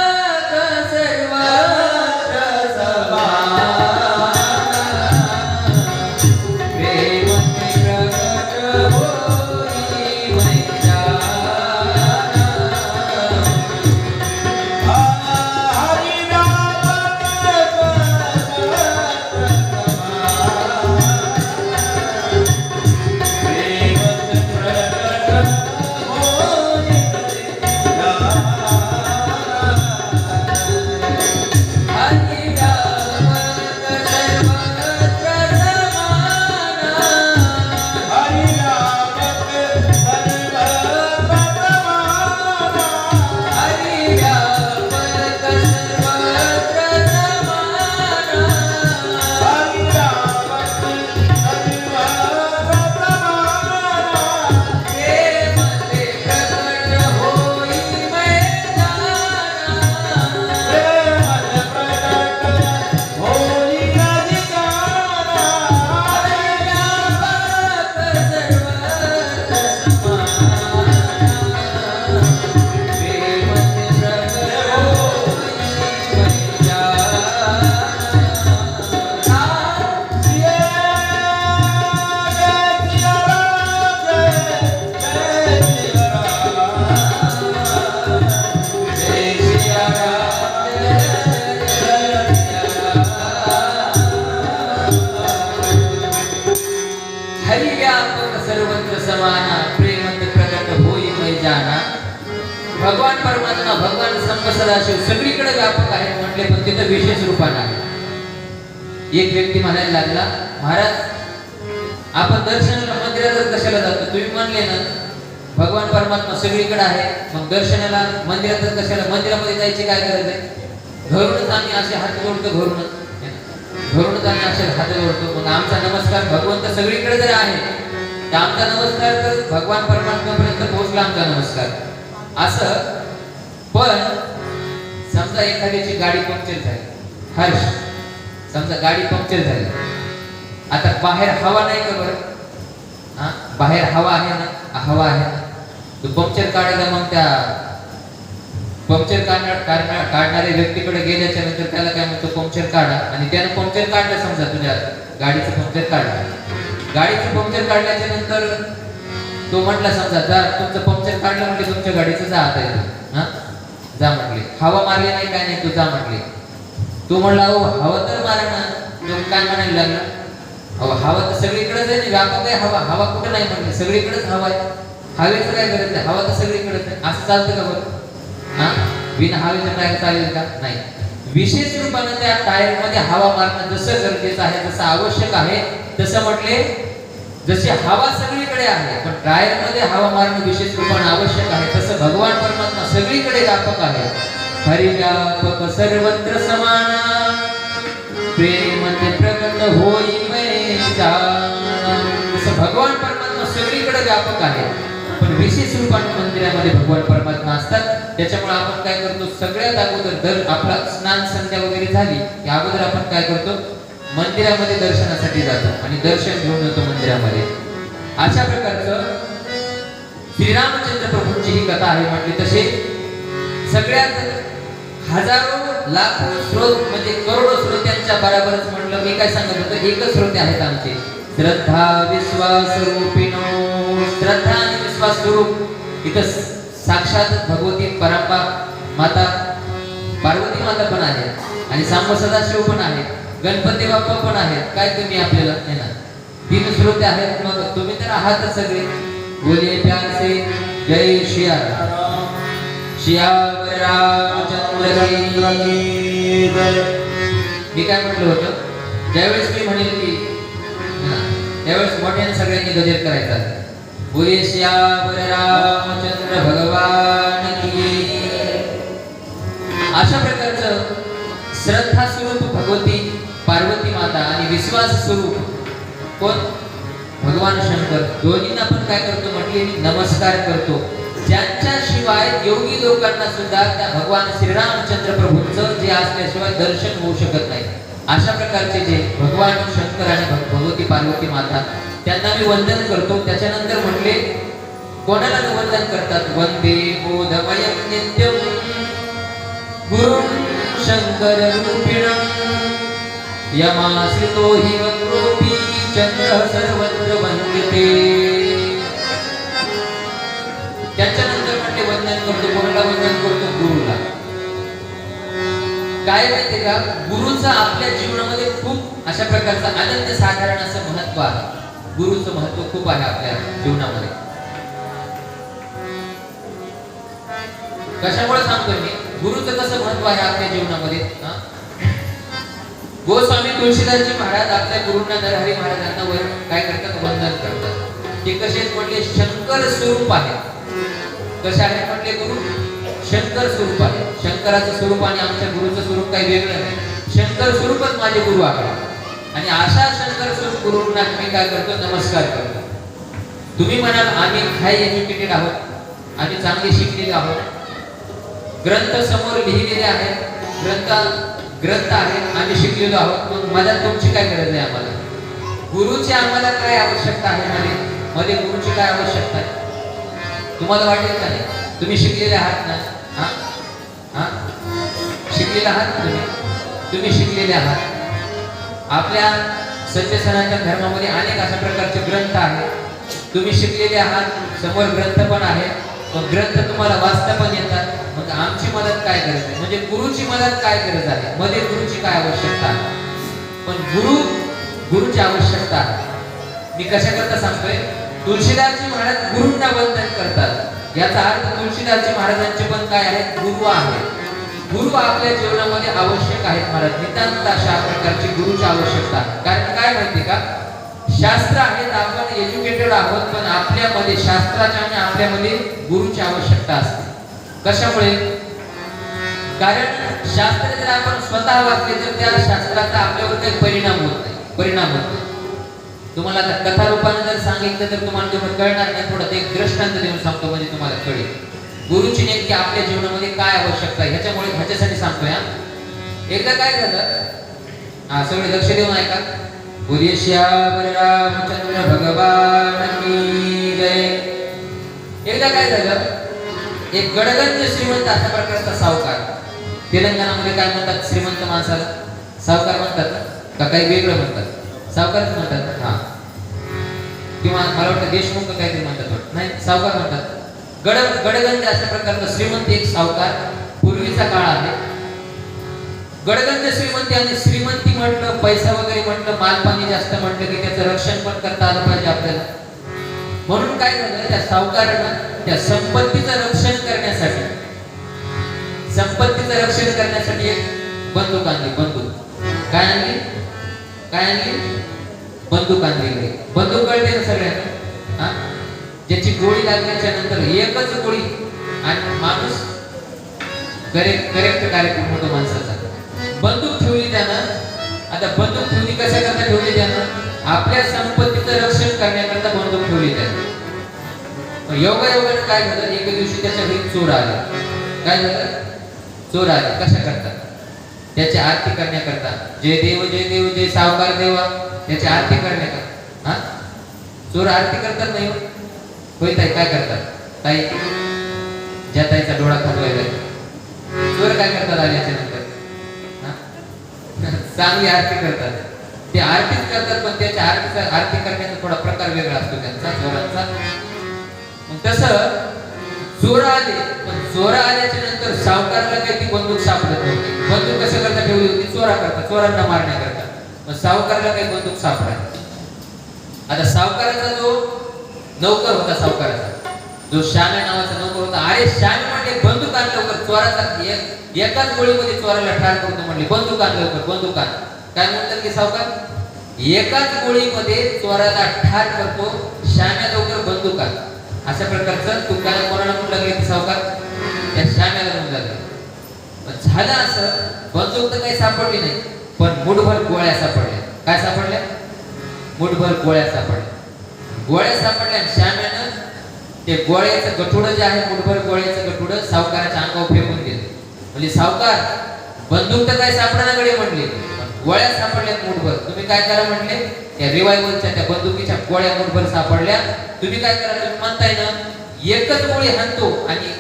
सर्वत्र समान, प्रेम प्रगट होई मैदान. भगवान परमात्मा, भगवान संत सदाशिव सगळीकडे व्यापक आहे म्हटले, पण तिथं विशेष रूपाने आहे. एक व्यक्ती म्हणायला लागला, महाराज आपण दर्शनाला मंदिरात कशाला जातो? तुम्ही म्हणले ना भगवान परमात्मा सगळीकडे आहे, मग दर्शनाला मंदिरात कशाला, मंदिरामध्ये जायची काय गरज आहे? घरूनच आम्ही असे हात जोडतो, घरूनच आम्ही असे हात जोडतो. मग आमचा नमस्कार भगवंत सगळीकडे जर आहे तर आमचा नमस्कार तर भगवान परमात्म्यापर्यंत पोहोचला आमचा नमस्कार असं. पण समजा एखाद्याची गाडी पंक्चर झाली, हर्ष समजा गाडी पंक्चर झाली, आता बाहेर हवा नाही का बरं? हा, बाहेर हवा आहे ना, हवा आहे ना, तो पंक्चर काढायला मग त्या पंक्चर काढणाऱ्या व्यक्तीकडे गेल्याच्या नंतर त्याला काय म्हणतो, पंक्चर काढा. आणि त्यानं पंक्चर काढलं, समजा तुझ्या गाडीचं पंक्चर काढलं, गाडीचं पंक्चर काढल्याच्या नंतर तो म्हटला समजा जा, तुमचं पंक्चर काढलं म्हणजे तुमच्या गाडीचं जा आता येतं, हा जा म्हटले, हवा मारली नाही काय नाही, तू जा म्हटले. तू म्हणला हो हवा तर मारा ना, तो काय म्हणायला लागला, अहो हवा तर सगळीकडेच आहे, व्यापक आहे हवा, हवा कुठं नाही म्हटले, सगळीकडेच हवा आहे, हवेचं काय गरज आहे, हवा तर सगळीकडेच आहे. असं चालतं का बरं? हा, बिना हवेचं टायर चालेल का? नाही. विशेष रूपाने त्या टायर मध्ये हवा मारणं जसं गरजेचं आहे, जसं आवश्यक आहे, तसं म्हटले जशी हवा सगळीकडे आहे पण टायर मध्ये हवा मारणं विशेष रूपाने आवश्यक आहे, तसं भगवान परमात्मा सगळीकडे व्यापक आहे. हरि व्यापक सर्वत्र समाना, प्रेम ते प्रकट होई मै जाना. तसं भगवान परमात्मा सगळीकडे व्यापक आहे, पण विशेष रूपाने मंदिरामध्ये भगवान परमात्मा असतात. त्याच्यामुळे आपण काय करतो, सगळ्यात अगोदर जर आपला स्नान संध्या वगैरे झाली की अगोदर आपण काय करतो, मंदिरामध्ये दर्शनासाठी जातो आणि दर्शन घेऊन येतो मंदिरामध्ये. अशा प्रकारचं श्रीरामचंद्र प्रभूंची ही कथा आहे. म्हटली तसे सगळ्यात हजारो लाखो स्रोत म्हणजे करोडो श्रोत्यांच्या बरोबरच म्हटलं मी काय सांगत होतो, एकच श्रोते आहेत आमचे, श्रद्धा विश्वास रूपिणो. श्रद्धा आणि विश्वास स्वरूप इथं साक्षात भगवती परंपा माता पार्वती माता पण आहे आणि सांब सदाशिव पण आहे, गणपती बाप्पा पण आहेत. काय तुम्ही आपल्याला नाही ना, तीन श्रोते आहेत, मग तुम्ही तर आहातच सगळे. बोलिये प्यार से जय शिया शियावर रामचंद्र की जय. मी काय म्हटलं होतं, ज्यावेळेस मी म्हणेल की त्यावेळेस मोठ्याने सगळ्यांनी गजर करायचा, बोलिये शियावर रामचंद्र भगवान की. अशा प्रकारचं श्रद्धा स्वरूप भगवती पार्वती माता आणि विश्वास स्वरूप कोण, भगवान शंकर. दोन्हींना पण काय करतो म्हटले, नमस्कार करतो. ज्यांच्याशिवाय योगी लोकांना सुद्धा त्या भगवान श्रीरामचंद्र प्रभूंचं जे असल्याशिवाय दर्शन होऊ शकत नाही, अशा प्रकारचे जे भगवान शंकर आणि भगवती पार्वती माता त्यांना मी वंदन करतो. त्याच्यानंतर म्हटले कोणाला वंदन करतात, वंदे बोधमयं नित्यं गुरुं शंकर रूपिणं यमाश्रितो हि वक्रोऽपि चंद्रः सर्वत्र वंदते. त्याच्यानंतर म्हटले वंदन करतो, कोणाला वंदन करतो, गुरुला. काय माहिती का, गुरुचं आपल्या जीवनामध्ये खूप अशा प्रकारचं अनन्य साधारण असं महत्व आहे. गुरुचं महत्व खूप आहे आपल्या जीवनामध्ये. कशामुळे सांगतोय मी, गुरुचं कसं महत्व आहे आपल्या जीवनामध्ये. गोस्वामी तुळशीदासजी महाराज आपल्या गुरुंना नरहरी महाराजांना काय करतात, वंदन करतात. ते कसे म्हटले, शंकर स्वरूप आहे. कसे आहे म्हटले, गुरु शंकर स्वरूप आहे. शंकराचं स्वरूप आणि आमच्या गुरुचं स्वरूप काही वेगळं नाही, शंकर स्वरूपच माझे गुरु आहे. आणि अशा शंकर स्वरूप गुरुंना मी काय करतो, नमस्कार करतो. तुम्ही म्हणाल आम्ही हाय एज्युकेटेड आहोत, आम्ही चांगले शिकलेले आहोत, ग्रंथ समोर लिहिलेले आहेत, ग्रंथ आहेत, आम्ही शिकलेलो आहोत, मग मदत तुमची काय गरज आहे आम्हाला, गुरुची आम्हाला काय आवश्यकता आहे, मध्ये गुरुची काय आवश्यकता आहे तुम्हाला वाटेल का नाही? तुम्ही शिकलेले आहात ना, हा हा शिकलेले आहात ना तुम्ही शिकलेले आहात. आपल्या सत्य सनातन धर्मामध्ये अनेक अशा प्रकारचे ग्रंथ आहेत, तुम्ही शिकलेले आहात, समोर ग्रंथ पण आहेत, मग ग्रंथ तुम्हाला वाचता पण येतात. मग आमची मदत काय गरज आहे, म्हणजे गुरुची मदत काय गरज आहे, मध्ये गुरुची काय आवश्यकता आहे. पण गुरुची आवश्यकता आहे. मी कशा करता सांगतोय, तुळशीदासजी महाराज गुरुंना वंदन करतात, याचा अर्थ तुळशीदासजी महाराजांचे पण काय आहेत, गुरु आहेत. गुरु आपल्या जीवनामध्ये आवश्यक आहेत महाराज, नितांत अशा प्रकारची गुरुची आवश्यकता आहे. कारण काय माहिती का, शास्त्र आहेत, आपण एज्युकेटेड आहोत, पण आपल्यामध्ये शास्त्राच्या आणि आपल्यामध्ये गुरुची आवश्यकता असते. कशामुळे? कारण शास्त्र जर आपण स्वतः वाचले तर त्या शास्त्राचा आपल्यावर काही परिणाम होत नाही. तुम्हाला आता कथा रूपाने जर सांगितलं तर तुम्हाला तेवढं कळणार नाही. थोडं एक दृष्टांत देऊन सांगतो म्हणजे तुम्हाला कळेल गुरुची नेमकी आपल्या जीवनामध्ये काय आवश्यकता आहे. ह्याच्यासाठी सांगतोय. एकदा काय झालं, सगळे लक्ष देऊन ऐका. बोलिए श्याम रामचंद्र भगवान की जय. एकदा काय झालं, एक गडगंज श्रीमंत अशा प्रकारचा सावकार, तेलंगणामध्ये काय म्हणतात श्रीमंत माणसाला? सावकार म्हणतात ना, का काही वेगळं म्हणतात? सावकारच म्हणतात. हा, किंवा मला वाटतं देशमुख काहीतरी म्हणतात, नाही सावकार म्हणतात. गडगंज अशा प्रकारचा श्रीमंत एक सावकार, पूर्वीचा काळ आहे. गडगंज श्रीमंती, आणि श्रीमंती म्हटलं, पैसा वगैरे म्हटलं, मालपाणी जास्त म्हटलं की त्याचं रक्षण पण करता आलं पाहिजे आपल्याला. म्हणून काय झालं, त्या सावकारानं त्या संपत्तीचं रक्षण करण्यासाठी एक बंदूक आणली. काय आणली? बंदूक आणली. बंदूक कळते ना सगळ्यांना, ज्याची गोळी लागल्याच्या नंतर एकच गोळी आणि माणूस करेक्ट कार्यक्रम होतो माणसाचा. बंदूक ठेवली त्यानं. आता बंदूक ठेवली कशाकरता ठेवली त्यानं? आपल्या संपत्तीचं रक्षण करण्याकरता बंदूक ठेवली त्यानं. योगायोगाने काय झालं, एके दिवशी त्याच्या घरी चोर आले. काय झालं? चोर आले. कशा करता? त्याची आरती करण्याकरता. जय देव जय देव जय सावकार देवा, त्याची आरती करण्याकरता. चोर आरती करतात नाही होय ताई? काय करतात ताई? ज्या ताईचा डोळा खाजवायला चोर काय करतात आल्याच्या नंतर? चांगली आरती करतात. ते आरतीच करतात, पण त्याच्या आरती करण्याचा थोडा प्रकार वेगळा असतो त्यांचा, चोरांचा. तसं चोर आले, पण चोर आल्याच्या नंतर सावकारला काही ती बंदूक सापडत नव्हती. बंदूक कशा करता ठेवली होती? चोरांना मारण्याकरता. मग सावकारला काही बंदूक सापडा. आता सावकाराचा जो नौकर होता, जो श्याम्या नावाचा नौकर होता, अरे श्याम म्हणजे बंदूक आण लवकर, चोराचा एकाच गोळीमध्ये चोराला ठार करतो म्हणले. बंदूक आण लवकर, बंदूक आण. काय म्हणतात की सावकार? एकाच गोळीमध्ये चोराला ठार करतो, श्याम्या लवकर बंदूक आण. अशा प्रकारचं तुकाराम कोणाला म्हणू लागले की सावकार? त्या श्याम्याला म्हणू लागले. झालं असं, बंदूक तर काही सापडली नाही, पण मुठभर गोळ्या सापडल्या. काय सापडल्या? मुठभर गोळ्या सापडल्या. श्याम्यानं ते गोळ्याचं गठुडं जे आहे, मुठभर गोळ्याचं गठुडं सावकाराच्या अंगावर फेकून दिलं. म्हणजे सावकार, बंदूक तर काय सापडण्याकडे म्हणले, गोळ्या सापडल्यात मुठभर. तुम्ही काय करा म्हणले? त्या रिवायवलच्या त्या बंदुकीच्या गोळ्या मुठभर सापडल्या. तुम्ही काय करा? तुम्ही म्हणताय ना, एकच गोळी हाणतो आणि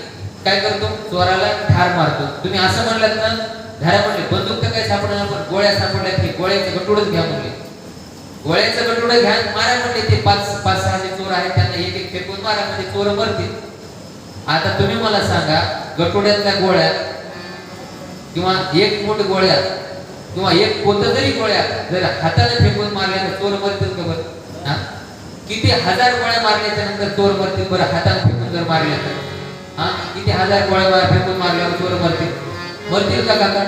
काय करतो? चोराला ठार मारतो. तुम्ही असं म्हणलात ना, धरा म्हणले, बंदूक तर काय सापडणार, पण गोळ्या सापडल्यात की गोळ्याचं गठुडच घ्या म्हणले. गोळ्याचं गठुडं घ्या, मारा म्हणले. ते 5-6 जे चोर आहेत त्यांना एक फेकून मारा, म्हणजे चोर मरतील. आता तुम्ही मला सांगा, गठुड्यातल्या गोळ्या किंवा एक मूठ गोळ्या किंवा एक पोत जरी गोळ्या जर हाताने फेकून मारल्या तर चोर मरतील का बरं? किती हजार गोळ्या मारल्याच्या नंतर चोर मरतील बरं? हाताने फेकून जर मारल्या तर किती हजार गोळ्या फेकून मारल्यावर चोर मरतील का काका?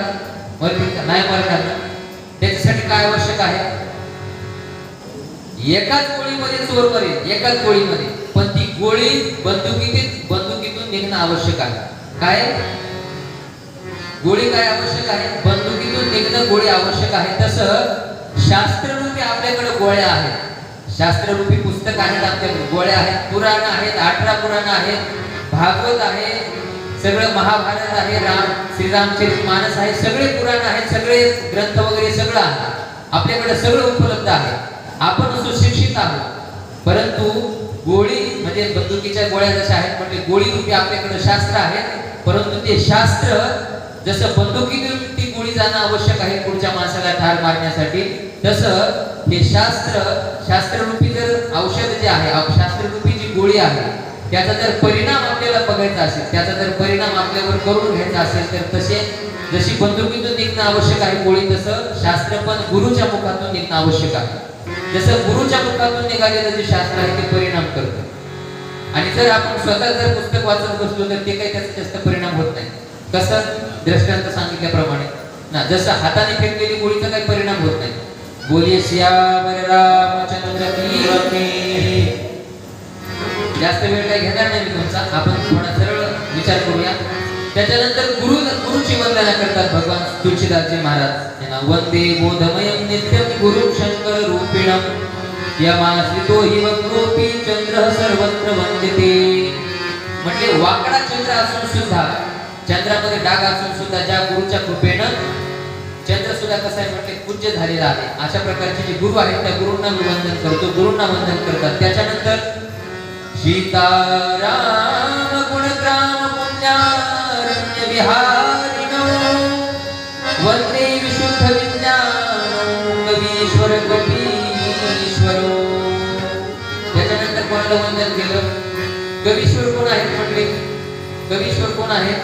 मरतील का? नाही मरणार ना. त्याच्यासाठी काय आवश्यक आहे? एकाच गोळीमध्ये चोर मरेल, एकाच गोळीमध्ये, पण ती गोळी बंदुकीतून निघणं आवश्यक आहे. काय गोळी काय आवश्यक आहे? बंदुकीतून निघणं गोळी आवश्यक आहे. तसं शास्त्ररूपी आपल्याकडे गोळ्या आहेत, शास्त्ररूपी पुस्तक आहेत, आपल्याकडे गोळ्या आहेत, पुराण आहेत, 18 पुराण आहेत, भागवत आहे, सगळं महाभारत आहे, श्रीरामचरितमानस आहे, सगळे पुराण आहेत, सगळे ग्रंथ वगैरे सगळं आहे आपल्याकडे, सगळं उपलब्ध आहे. आपण सुशिक्षित आहोत, परंतु गोळी म्हणजे बंदुकीच्या गोळ्या जशा आहेत म्हणजे गोळी रूपी आपल्याकडे शास्त्र आहे, परंतु ते शास्त्र जसं बंदुकीतून ती गोळी जाणं आवश्यक आहे पुढच्या माणसाला ठार मारण्यासाठी, तसं हे शास्त्ररूपी जर औषध जे आहे, शास्त्ररूपी जी गोळी आहे, त्याचा जर परिणाम आपल्याला बघायचा असेल, त्याचा जर परिणाम आपल्यावर करून घ्यायचा असेल, तर तसे जशी बंदुकीतून निघणं आवश्यक आहे गोळी, तसं शास्त्र पण गुरुच्या मुखातून निघणं आवश्यक आहे. जसं गुरुच्या मुखातून निघालेलं जे शास्त्र आहे ते परिणाम करतं, आणि जर आपण स्वतः जर पुस्तक वाचत बसलो तर ते काही त्याचा जास्त परिणाम होत नाही. कसं? दृष्टांत सांगितल्याप्रमाणे ना, जसं हाताने फेकलेली गोळीचा काही परिणाम होत नाही, बोलिए सियावर रामचंद्र की. जास्त वेळ काय घेणार नाही मी तुमचा. आपण थोडा सरळ विचार करूया. त्याच्यानंतर गुरुची वंदना करतात भगवान तुलसीदासजी महाराज यांना. वंदे बोधमयं नित्यं गुरुं शंकर रूपिणं यमाश्रितो हि वक्रोपी चंद्र सर्वत्र वंदिते. म्हणजे वाकडा चंद्र असून सुद्धा, चंद्रामध्ये डाग असून सुद्धा ज्या गुरुच्या कृपेनं चंद्र सुद्धा कसा आहे म्हटले पूज्य झालेला आहे. अशा प्रकारचे जे गुरु आहेत त्या गुरूंना मी वंदन करतो, गुरूंना वंदन करतात. त्याच्यानंतर सीताराम गुणग्राम पुण्यारण्य विहारिणो वंदे विशुद्ध विज्ञानो कवीश्वर कपीश्वरो. त्याच्यानंतर कोणाला वंदन केलं? कवीश्वर कोण आहेत म्हटले? कवीश्वर कोण आहेत?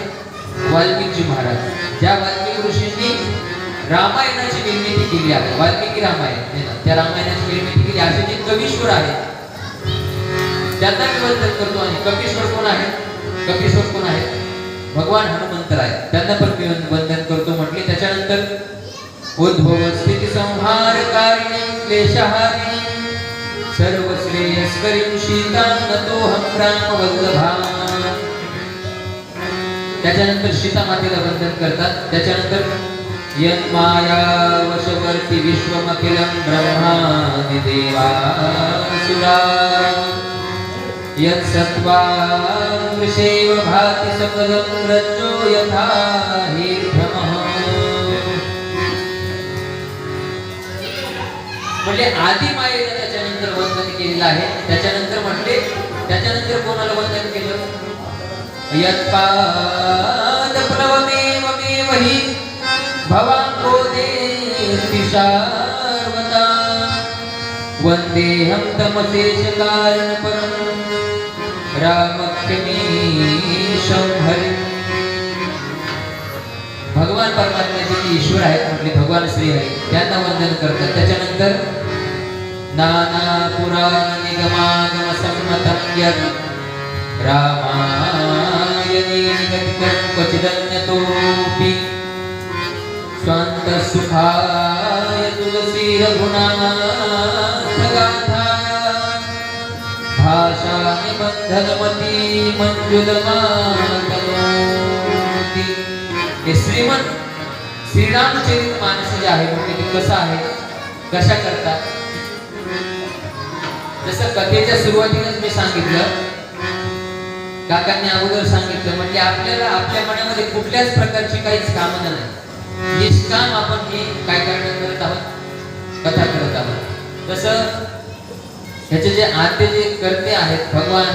वाल्मिकी महाराज. ज्या वाल्मिकी ऋषींनी रामायणाची निर्मिती केली आहे, वाल्मिकी रामायण, त्या रामायणाची निर्मिती केली असे जे कवीश्वर आहेत त्यांना मी वंदन करतो. आणि कपीश्वर कोण आहेत? कपीश्वर कोण आहेत? भगवान हनुमंतराय, त्यांना पण मी वंदन करतो म्हटले. त्याच्यानंतर उद्भव स्थिती संहारकारिणी क्लेशहारिणी सर्व श्रेयस्करीं सीतां नतोऽहं रामवल्लभा. त्याच्यानंतर सीता मातेला वंदन करतात. त्याच्यानंतर यन्माया वशवर्ती विश्वमखिलं ब्रह्मादि देवासुरा यत्सत्त्वांशेव भाति सकलं रज्जो यथा हि भ्रमः. म्हणजे आदि मायेला त्याच्यानंतर वंदन केलेलं आहे. त्याच्यानंतर म्हटले, त्याच्यानंतर कोणाला वंदन केलं? यत्पाद प्लवमेव मेवहि भवांगोदेति शार्वता वंदेहं तमशेष कारण परं रामक्षमीशं हरिं. भगवान परमात्म्याचे जे ईश्वर आहेत म्हटले भगवान श्री हरी, त्यांना वंदन करतात. त्याच्यानंतर नाना पुराण निगमागम संमतं यत् रामायणे निगदितं क्वचिदन्यतोऽपि स्वान्त सुखाय तुलसी रघुनाथ गाथा भाषा निबंधनमती मंजुलमातनोति. हे श्रीरामचरित मानस जे आहे म्हणजे ते कसं आहे, कशा करता? जसं कथेच्या सुरुवातीलाच मी सांगितलं, काकांनी अगोदर सांगितलं, म्हणजे आपल्याला आपल्या मनामध्ये कुठल्याच प्रकारची काहीच कामना नाही. निष्काम आपण हे काय करत आहोत? कथा करत आहोत. तसं ह्याचे जे आद्य जे करते आहेत भगवान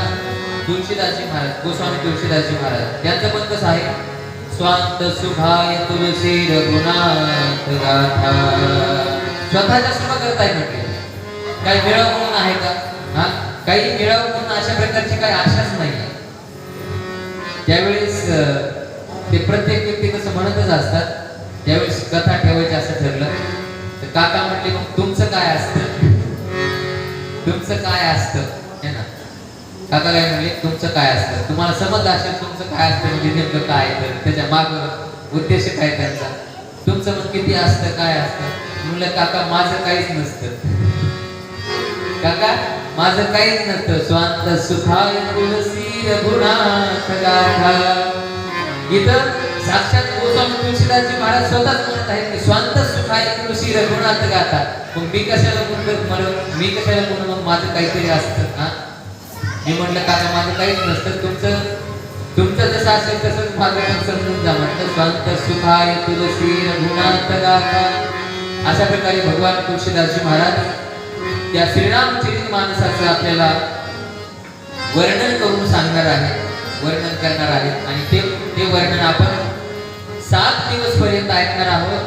तुलसीदासजी महाराज, गोस्वामी तुलसीदासजी महाराज, त्यांचं पण कसं आहे? स्वांत सुखाय तुलसी रघुनाथ गाथा. स्वतःच्या सुख करताय म्हटले. काही मिळावं म्हणून आहे का? हा, काही मिळावं म्हणून अशा प्रकारची काही आशाच नाही. ज्यावेळेस ते प्रत्येक व्यक्ती कसं म्हणतच असतात, ज्यावेळेस कथा ठेवायची असं ठरलं तर काका म्हटले, मग तुमचं काय असतं? तुमचं काय असतं हे ना? काका काय म्हणले, तुमचं काय असतं? तुम्हाला समजलं असेल तुमचं काय असतं म्हणजे नेमकं काय, तर त्याच्या माग उद्देश काय त्यांचा? तुमचं मग किती असतं, काय असतं? म्हणलं काका माझं काहीच नसतं. काका माझं काहीच नसतं. स्वांत सुखाय तुलसी रघुनाथ गाथा. इथं साक्षात गोस्वामी तुलसीदासजी महाराज स्वतःच म्हणत आहेत की स्वांत सुखाय तुलसी रघुनाथ गाथा. मग मी कशाला म्हणून मग माझं काहीतरी असतं? हा, मी म्हटलं काका माझं काहीच नसतं, तुमचं जसं असेल तसंच माझं पण समजून जा म्हटलं. स्वांत सुखाय तुलसी रघुनाथ गाथा. अशा प्रकारे भगवान तुलसीदासजी महाराज त्या श्रीरामचरित मानसाचं आपल्याला वर्णन करून सांगणार आहे, वर्णन करणार आहेत. आणि ते वर्णन आपण 7 दिवस पर्यंत ऐकणार आहोत.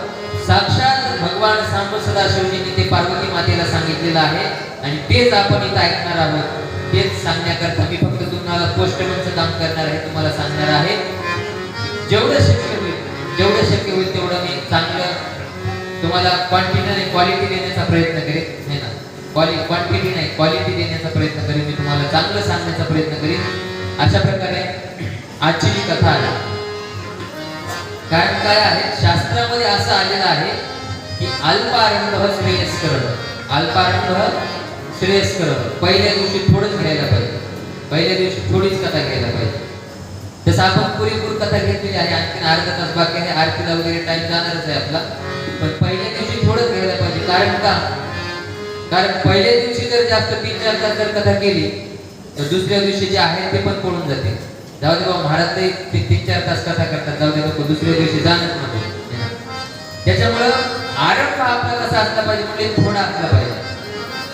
साक्षात भगवान सांब सदाशिवजींनी ते पार्वती मातेला सांगितलेलं आहे आणि तेच आपण इथं ऐकणार आहोत. तेच सांगण्याकरता मी फक्त तुम्हाला पोस्टमनचं काम करणार आहे, तुम्हाला सांगणार आहे. जेवढं शक्य होईल तेवढं मी चांगलं तुम्हाला क्वांटिटी आणि क्वालिटी देण्याचा प्रयत्न करेन. नाही ना, क्वांटिटी नाही क्वालिटी देण्याचा प्रयत्न करेन. मी तुम्हाला चांगलं सांगण्याचा प्रयत्न करेन. अशा प्रकारे आजची जी कथा आहे, कारण काय आहे, शास्त्रामध्ये असं आलेलं आहे की अल्पारंभ श्रेयस्कर, अल्पारंभ श्रेयस्कर. पहिल्या दिवशी थोडंच घ्यायला पाहिजे, पहिल्या दिवशी थोडीच कथा घ्यायला पाहिजे. तसं आपण पुरेपूर कथा घेतलेली आहे, आणखीन अर्धा तास बाकी आहे, आरतीला वगैरे टाइम जाणारच आहे आपला. पण पहिल्या दिवशी थोडंच घ्यायला पाहिजे. कारण का? कारण पहिल्या दिवशी जर जास्त 3-4 तास जर कथा केली तर दुसऱ्या दिवशी जे आहे ते पण पळून जाते. जाऊ दे बाबा, महाराज ते 3-4 तास कथा करतात, जाऊ दे नको, दुसऱ्या दिवशी जाणच नको. त्याच्यामुळं आरंभ आपला कसा असला पाहिजे म्हणजे थोडा असला पाहिजे.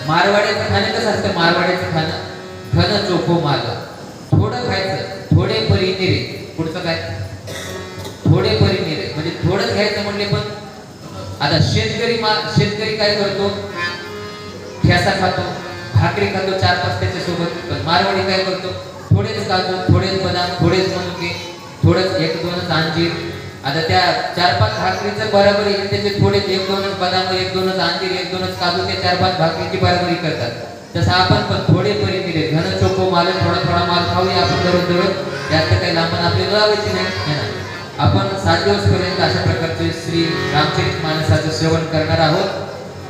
मारवाड्याचं खाणं कसं असतं? मारवाड्याचं खाणं घन चोखो माल, थोडं खायचं, थोडे परी निरे. पुढचं काय? थोडे परी निरे म्हणजे थोडंच घ्यायचं म्हणले. पण आता शेतकरी काय करतो? ठेसा खातो, भाकरी खातो 4-5 त्याच्या सोबत. पण मारवाडी काय करतो? थोडेच काजू, थोडेच बदाम, थोडेच मनुके, थोडंच 1-2च अंजीर. आता त्या 4-5 भाकरीचं बराबरी त्याचे थोडे 1-2च बदाम, 1-2च अंजीर, 1-2च काजू ते 4-5 भाकरीची बराबरी करतात. तसं आपण पण थोडे परी दिले, घन चोखो माल, थोडा माल खाऊया आपण दररोज. जास्त काही लांबण आपल्याला लावायची नाही. आपण 7 दिवस पर्यंत अशा प्रकारचे श्री रामचरित मानसाचं श्रवण करणार आहोत.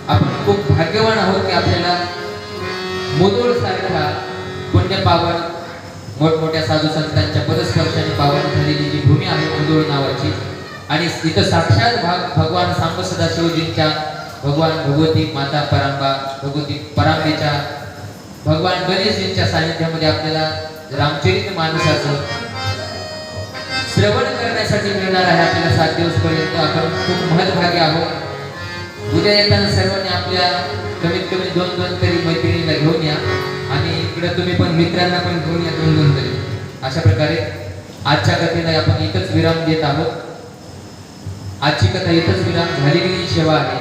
आपण खूप भाग्यवान आहोत की आपल्याला मुदोळ सारखा पुण्य पावन मोठमोठ्या साधू संतांच्या पदस्पर्शाने पावन झालेली जी भूमी आहे मुदोळ नावाची, आणि इथं साक्षात भगवान सांब सदाशिवजींच्या, भगवान भगवती माता परांबा, भगवती परांबेच्या, भगवान गणेशजींच्या सानिध्यामध्ये आपल्याला रामचरित मानसाचं श्रवण करण्यासाठी मिळणार आहे. आपल्याला 7 दिवस पर्यंत आपण खूप महत्भागी आहोत. उद्या येताना सर्वांनी आपल्या कमीत कमी 2-2 तरी मैत्रिणीला घेऊन या, आणि इकडे तुम्ही पण मित्रांना पण घेऊन या 2-2 तरी. अशा प्रकारे आजच्या कथेला आपण इथंच विराम देत आहोत. आजची कथा इथंच विराम झालेली सेवा आहे.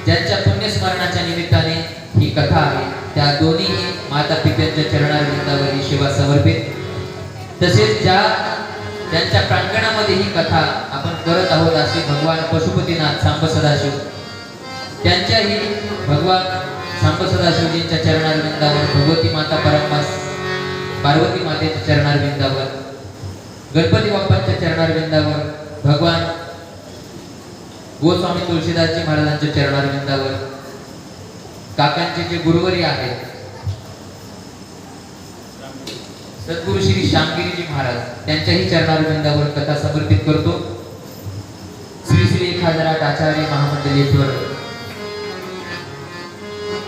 ज्यांच्या पुण्यस्मरणाच्या निमित्ताने ही कथा आहे त्या दोन्ही माता पित्यांच्या चरणारविंदावर ही सेवा समर्पित. तसेच ज्यांच्या प्रांगणामध्ये ही कथा आपण करत आहोत असे भगवान पशुपतीनाथ सांब सदाशिव, त्यांच्याही भगवान सांब सदाशिवजींच्या चरणारविंदावर, भगवती माता परंपास पार्वती मातेच्या चरणारविंदावर, गणपती बाप्पांच्या चरणारविंदावर, भगवान गोस्वामी तुळशीदासजी महाराजांच्या चरणारविंदावर, काकांचे जे गुरुवरी आहेत सद्गुरु श्री श्यामगिरीजी महाराज, त्यांच्याही चरणारविंदावर कथा समर्पित करतो. श्री श्री 1008 आचार्य महामंडलेश्वर.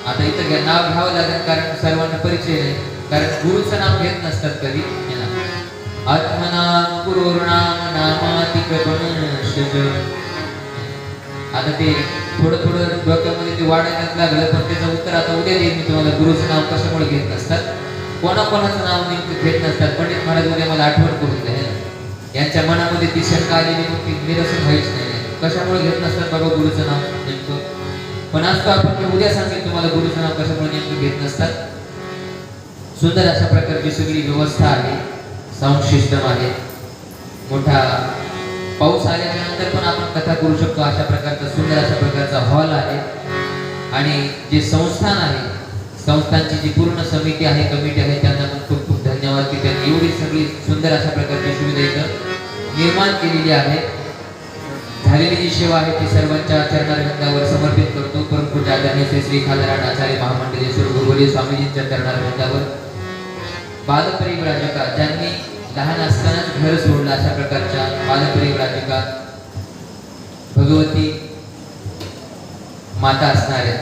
आता इथं नाव घ्यावं लागेल कारण सर्वांना परिचय नाही, कारण गुरुचं नाव घेत नसतात कधी. आत्मनाम गुरुर्नाम नामाति कृपणशज. आता ते थोडं डोक्यामध्ये ते वाढायलाच लागलं, पण त्याचं उत्तर आता उद्या देईन मी तुम्हाला. गुरुचं नाव कशामुळे घेत नसतात, कोणाकोणाचं नाव नेमकं घेत नसतात. पंडित महाराज उद्या मला आठवण करून द्या. यांच्या मनामध्ये ती शंका आलेली नव्हती, निरसन व्हायच नाही. कशामुळे घेत नसतात बाबा गुरुचं नाव नेमकं? पण आज तो आपण उद्या सांगेल तुम्हाला गुरुचं नाव कशामुळे नेमकं घेत नसतात. सुंदर अशा प्रकारची सगळी व्यवस्था आहे, साऊंड सिस्टम आहे, मोठा पाऊस आल्याच्या नंतर पण आपण कथा करू शकतो अशा प्रकारचा सुंदर अशा प्रकारचा हॉल आहे. आणि जे संस्थान आहे, संस्थानची जी पूर्ण समिती आहे, कमिटी आहे, त्यांना पण खूप खूप धन्यवाद की त्यांनी एवढी सगळी सुंदर अशा प्रकारची सुविधा इथं निर्माण केलेली आहे. झालेली जी सेवा आहे ती सर्वांच्या चरणारविंदावर समर्पित करतो. परमपूज्य आदरणीय श्री श्री 1008 आचार्य महामंडलेश्वर गुरुवर्य स्वामीजींच्या चरणारविंदावर. बालपरिव्राजका, ज्यांनी लहान असतानाच घर सोडलं अशा प्रकारच्या बालपरिव्राजका भगवती माता असणाऱ्या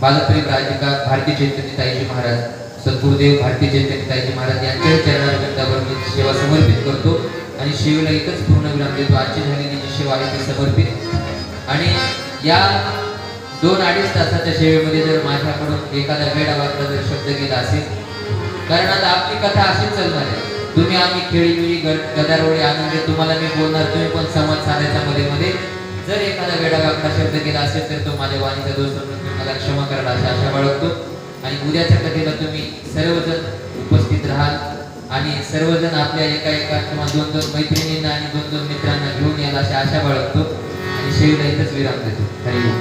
बालपरिव्राजिका भारती चैतन्यताईजी महाराज, सद्गुरुदेव भारती चैतन्यताईजी महाराज यांच्याही चरणारविंदावर मी सेवा समर्पित करतो. आणि सेवेला इथंच पूर्ण विराम देतो. आजची झालेली जी सेवा आहे ती समर्पित. आणि या 2-2.5 तासाच्या सेवेमध्ये जर माझ्याकडून एखादा वेडावाकडा जर शब्द गेला असेल, कारण आता आपली कथा अशीच चालणार आहे. तुम्ही आम्ही खेळीबिळी गदारोळी आनंद, तुम्हाला मी बोलणार, तुम्ही पण संवाद साधायचा मध्ये मध्ये. जर एखादा वेडावाकडा शब्द गेला असेल तर तो माझ्या वाणीचा दोष समजून मला क्षमा करायला अशी आशा बाळगतो. आणि उद्याच्या कथेला तुम्ही सर्वजण उपस्थित राहाल आणि सर्वजण आपल्या एका किंवा 2-2 मैत्रिणींना आणि 2-2 मित्रांना घेऊन याल अशी आशा बाळगतो. आणि शेवटी इथंच विराम देतो. हरि ओम.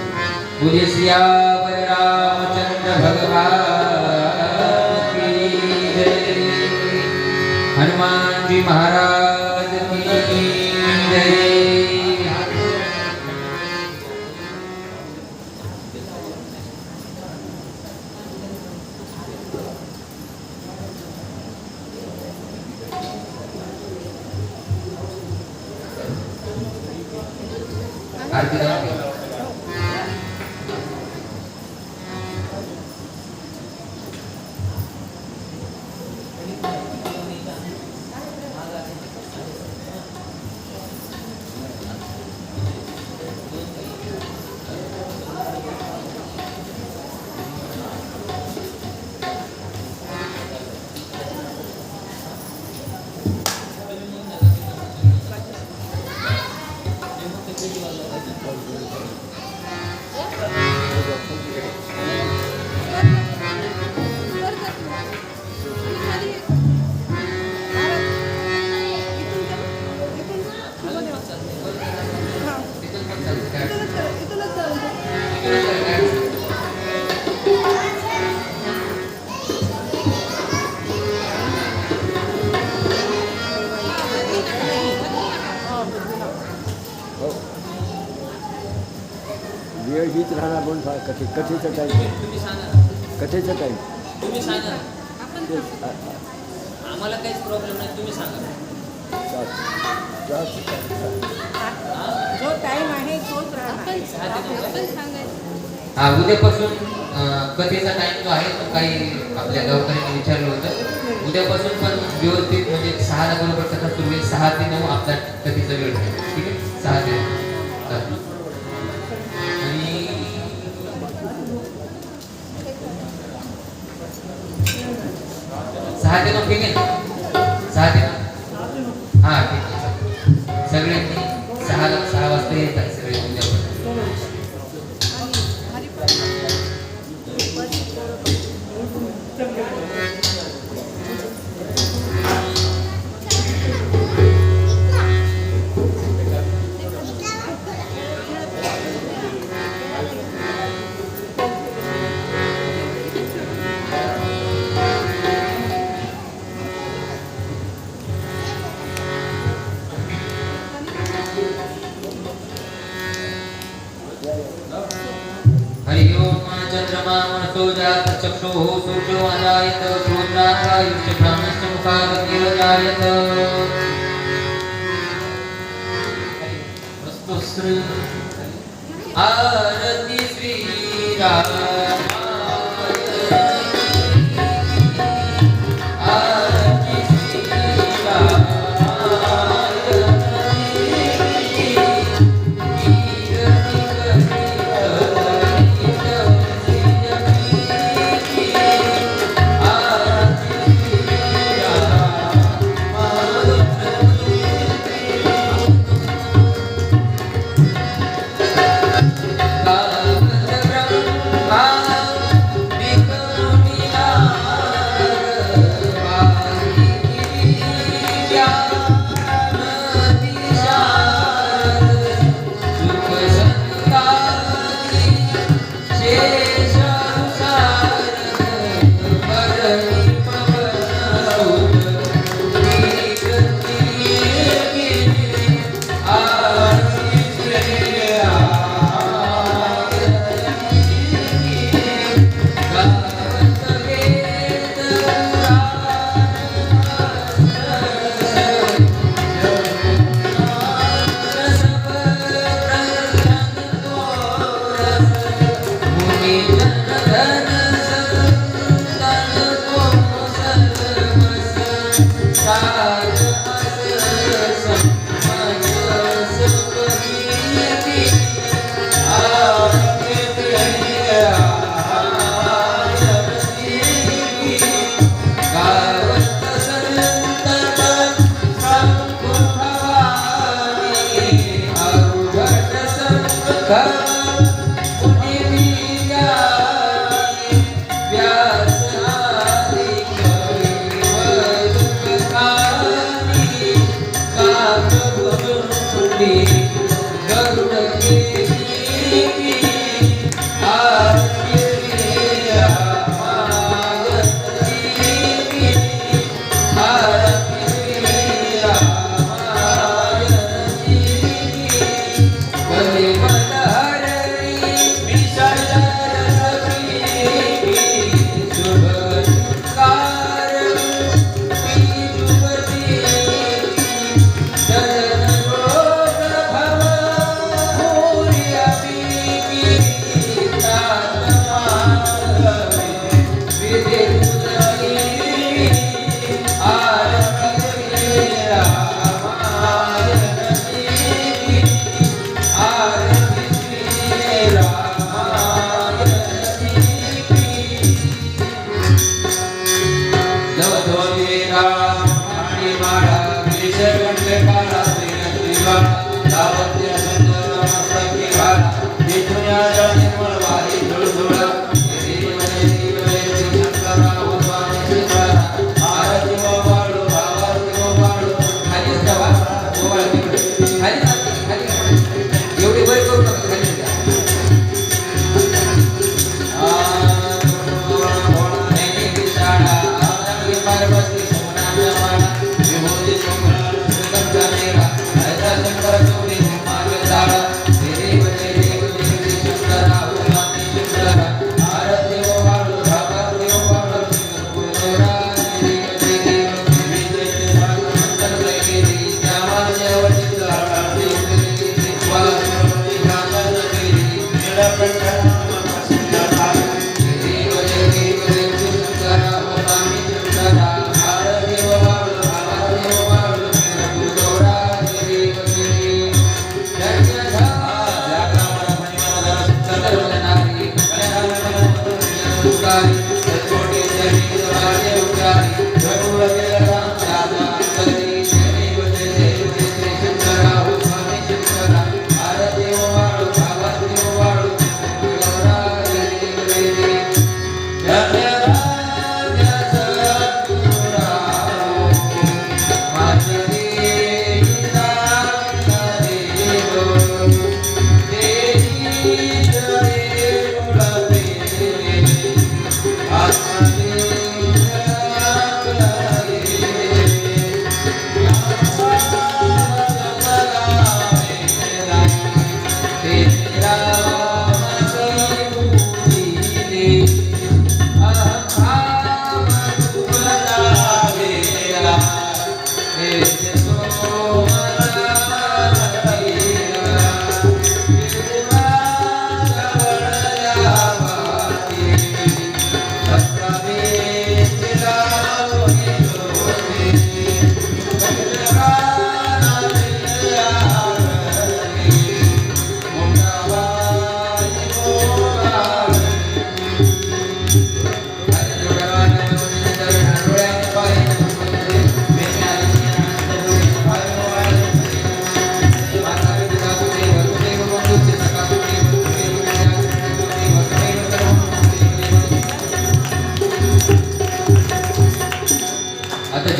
बोलिए सियावर रामचंद्र भगवान की जय. हनुमान जी महाराज की जय. आरती जाऊन घे. तिथून पण चालतं काय अडचण नाही. इथूनच करा, काय अडचण नाही. वेळ हीच राहणार म्हणून कथेचं टाईम तुम्ही सांगा ना. कथेचं टाईम तुम्ही सांगा ना. आम्हाला काहीच प्रॉब्लेम नाही, तुम्ही सांगा. जो टाइम आहे तोच राहणार. हा, उद्यापासून कथेचा टाइम जो आहे तो काही आपल्या गावकऱ्यांनी विचारलं होतं. उद्यापासून पण व्यवस्थित म्हणजे 6ला बरोबर कथा सुरू होईल. 6 ते 9 आपला कथेचा वेळ आहे. ठीक आहे, 6 ते 9 चालेल. आणि 6 ते 9 ठीक आहे ना? 6 ते 9 हा ठीक आहे. सगळ्यांनी 6 वाजता येतात सगळे उद्यापासून. हरि ओम चंद्रमा मनसो जात चक्षुः सूर्यो अजायत श्रोत्रायुश्च ब्रह्मश्च मुखाग्निर् जायत. वस्तु श्री आरती श्री रामाय आरती श्री रामाय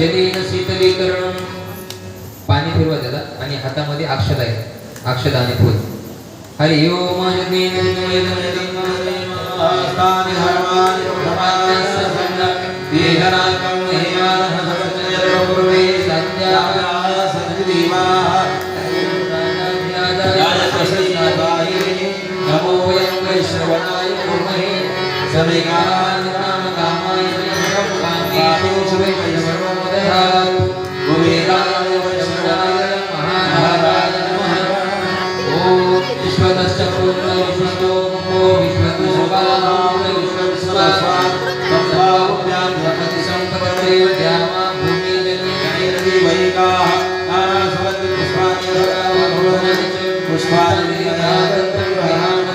जलेन शीतलीकरण. पाणी फिरवा त्याला आणि हातामध्ये अक्षता आहे, अक्षता आणि फूल. हरि ओम जलेन तानि धर्माणि प्रमाणस्य देहनाकं महिमानः सर्वपूर्वे सत्याः सद्विदीमाः नमो वयं वैश्रवणाय कुर्महे समेकान् कामकामाय कामेषु वैश्रवणोदयात् कुबेराय वैश्रवणाय महाराज नमः. ॐ विश्वतश्च पूर्ण विश्वतो मुखो विश्वतोषपालो विश्वविश्वात् तत्त्वाभ्यां प्रकृति सम्पदते द्यामा भूमि जनी वैकाः नानासवति पुष्पाणि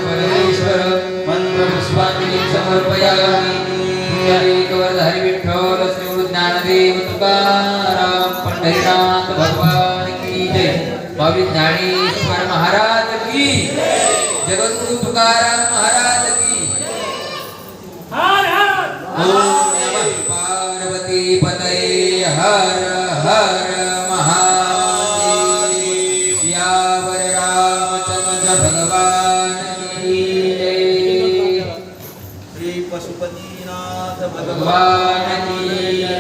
परमेश्वर मंत्र पुष्पाणि समर्पयामि. हरि विठ्ठल श्री ज्ञानदेव तुकाराम पंढरीनाथ भगवान की जय. बाबी ज्ञानेश्वर महाराज की जगद्गुरु तुकाराम महाराज की. ओम नमः पार्वती पतये हर हर महादेव. यावर रामचंद्र भगवान की जय. श्री पशुपतिनाथ भगवान की जय.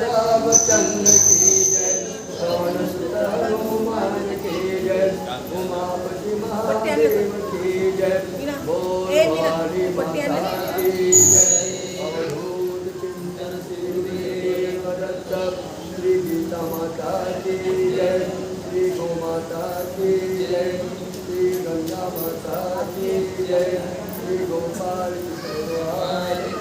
रामचंद्र की जय. पवन सुत हनुमान की जय. उमापति महादेव की जय. बोल वाणी माता की जय. अवधूत चिंतन श्री दत्त श्री गीता माता की जय. श्री गो माता की जय. श्री गंगा माता की जय. श्री गोपाल की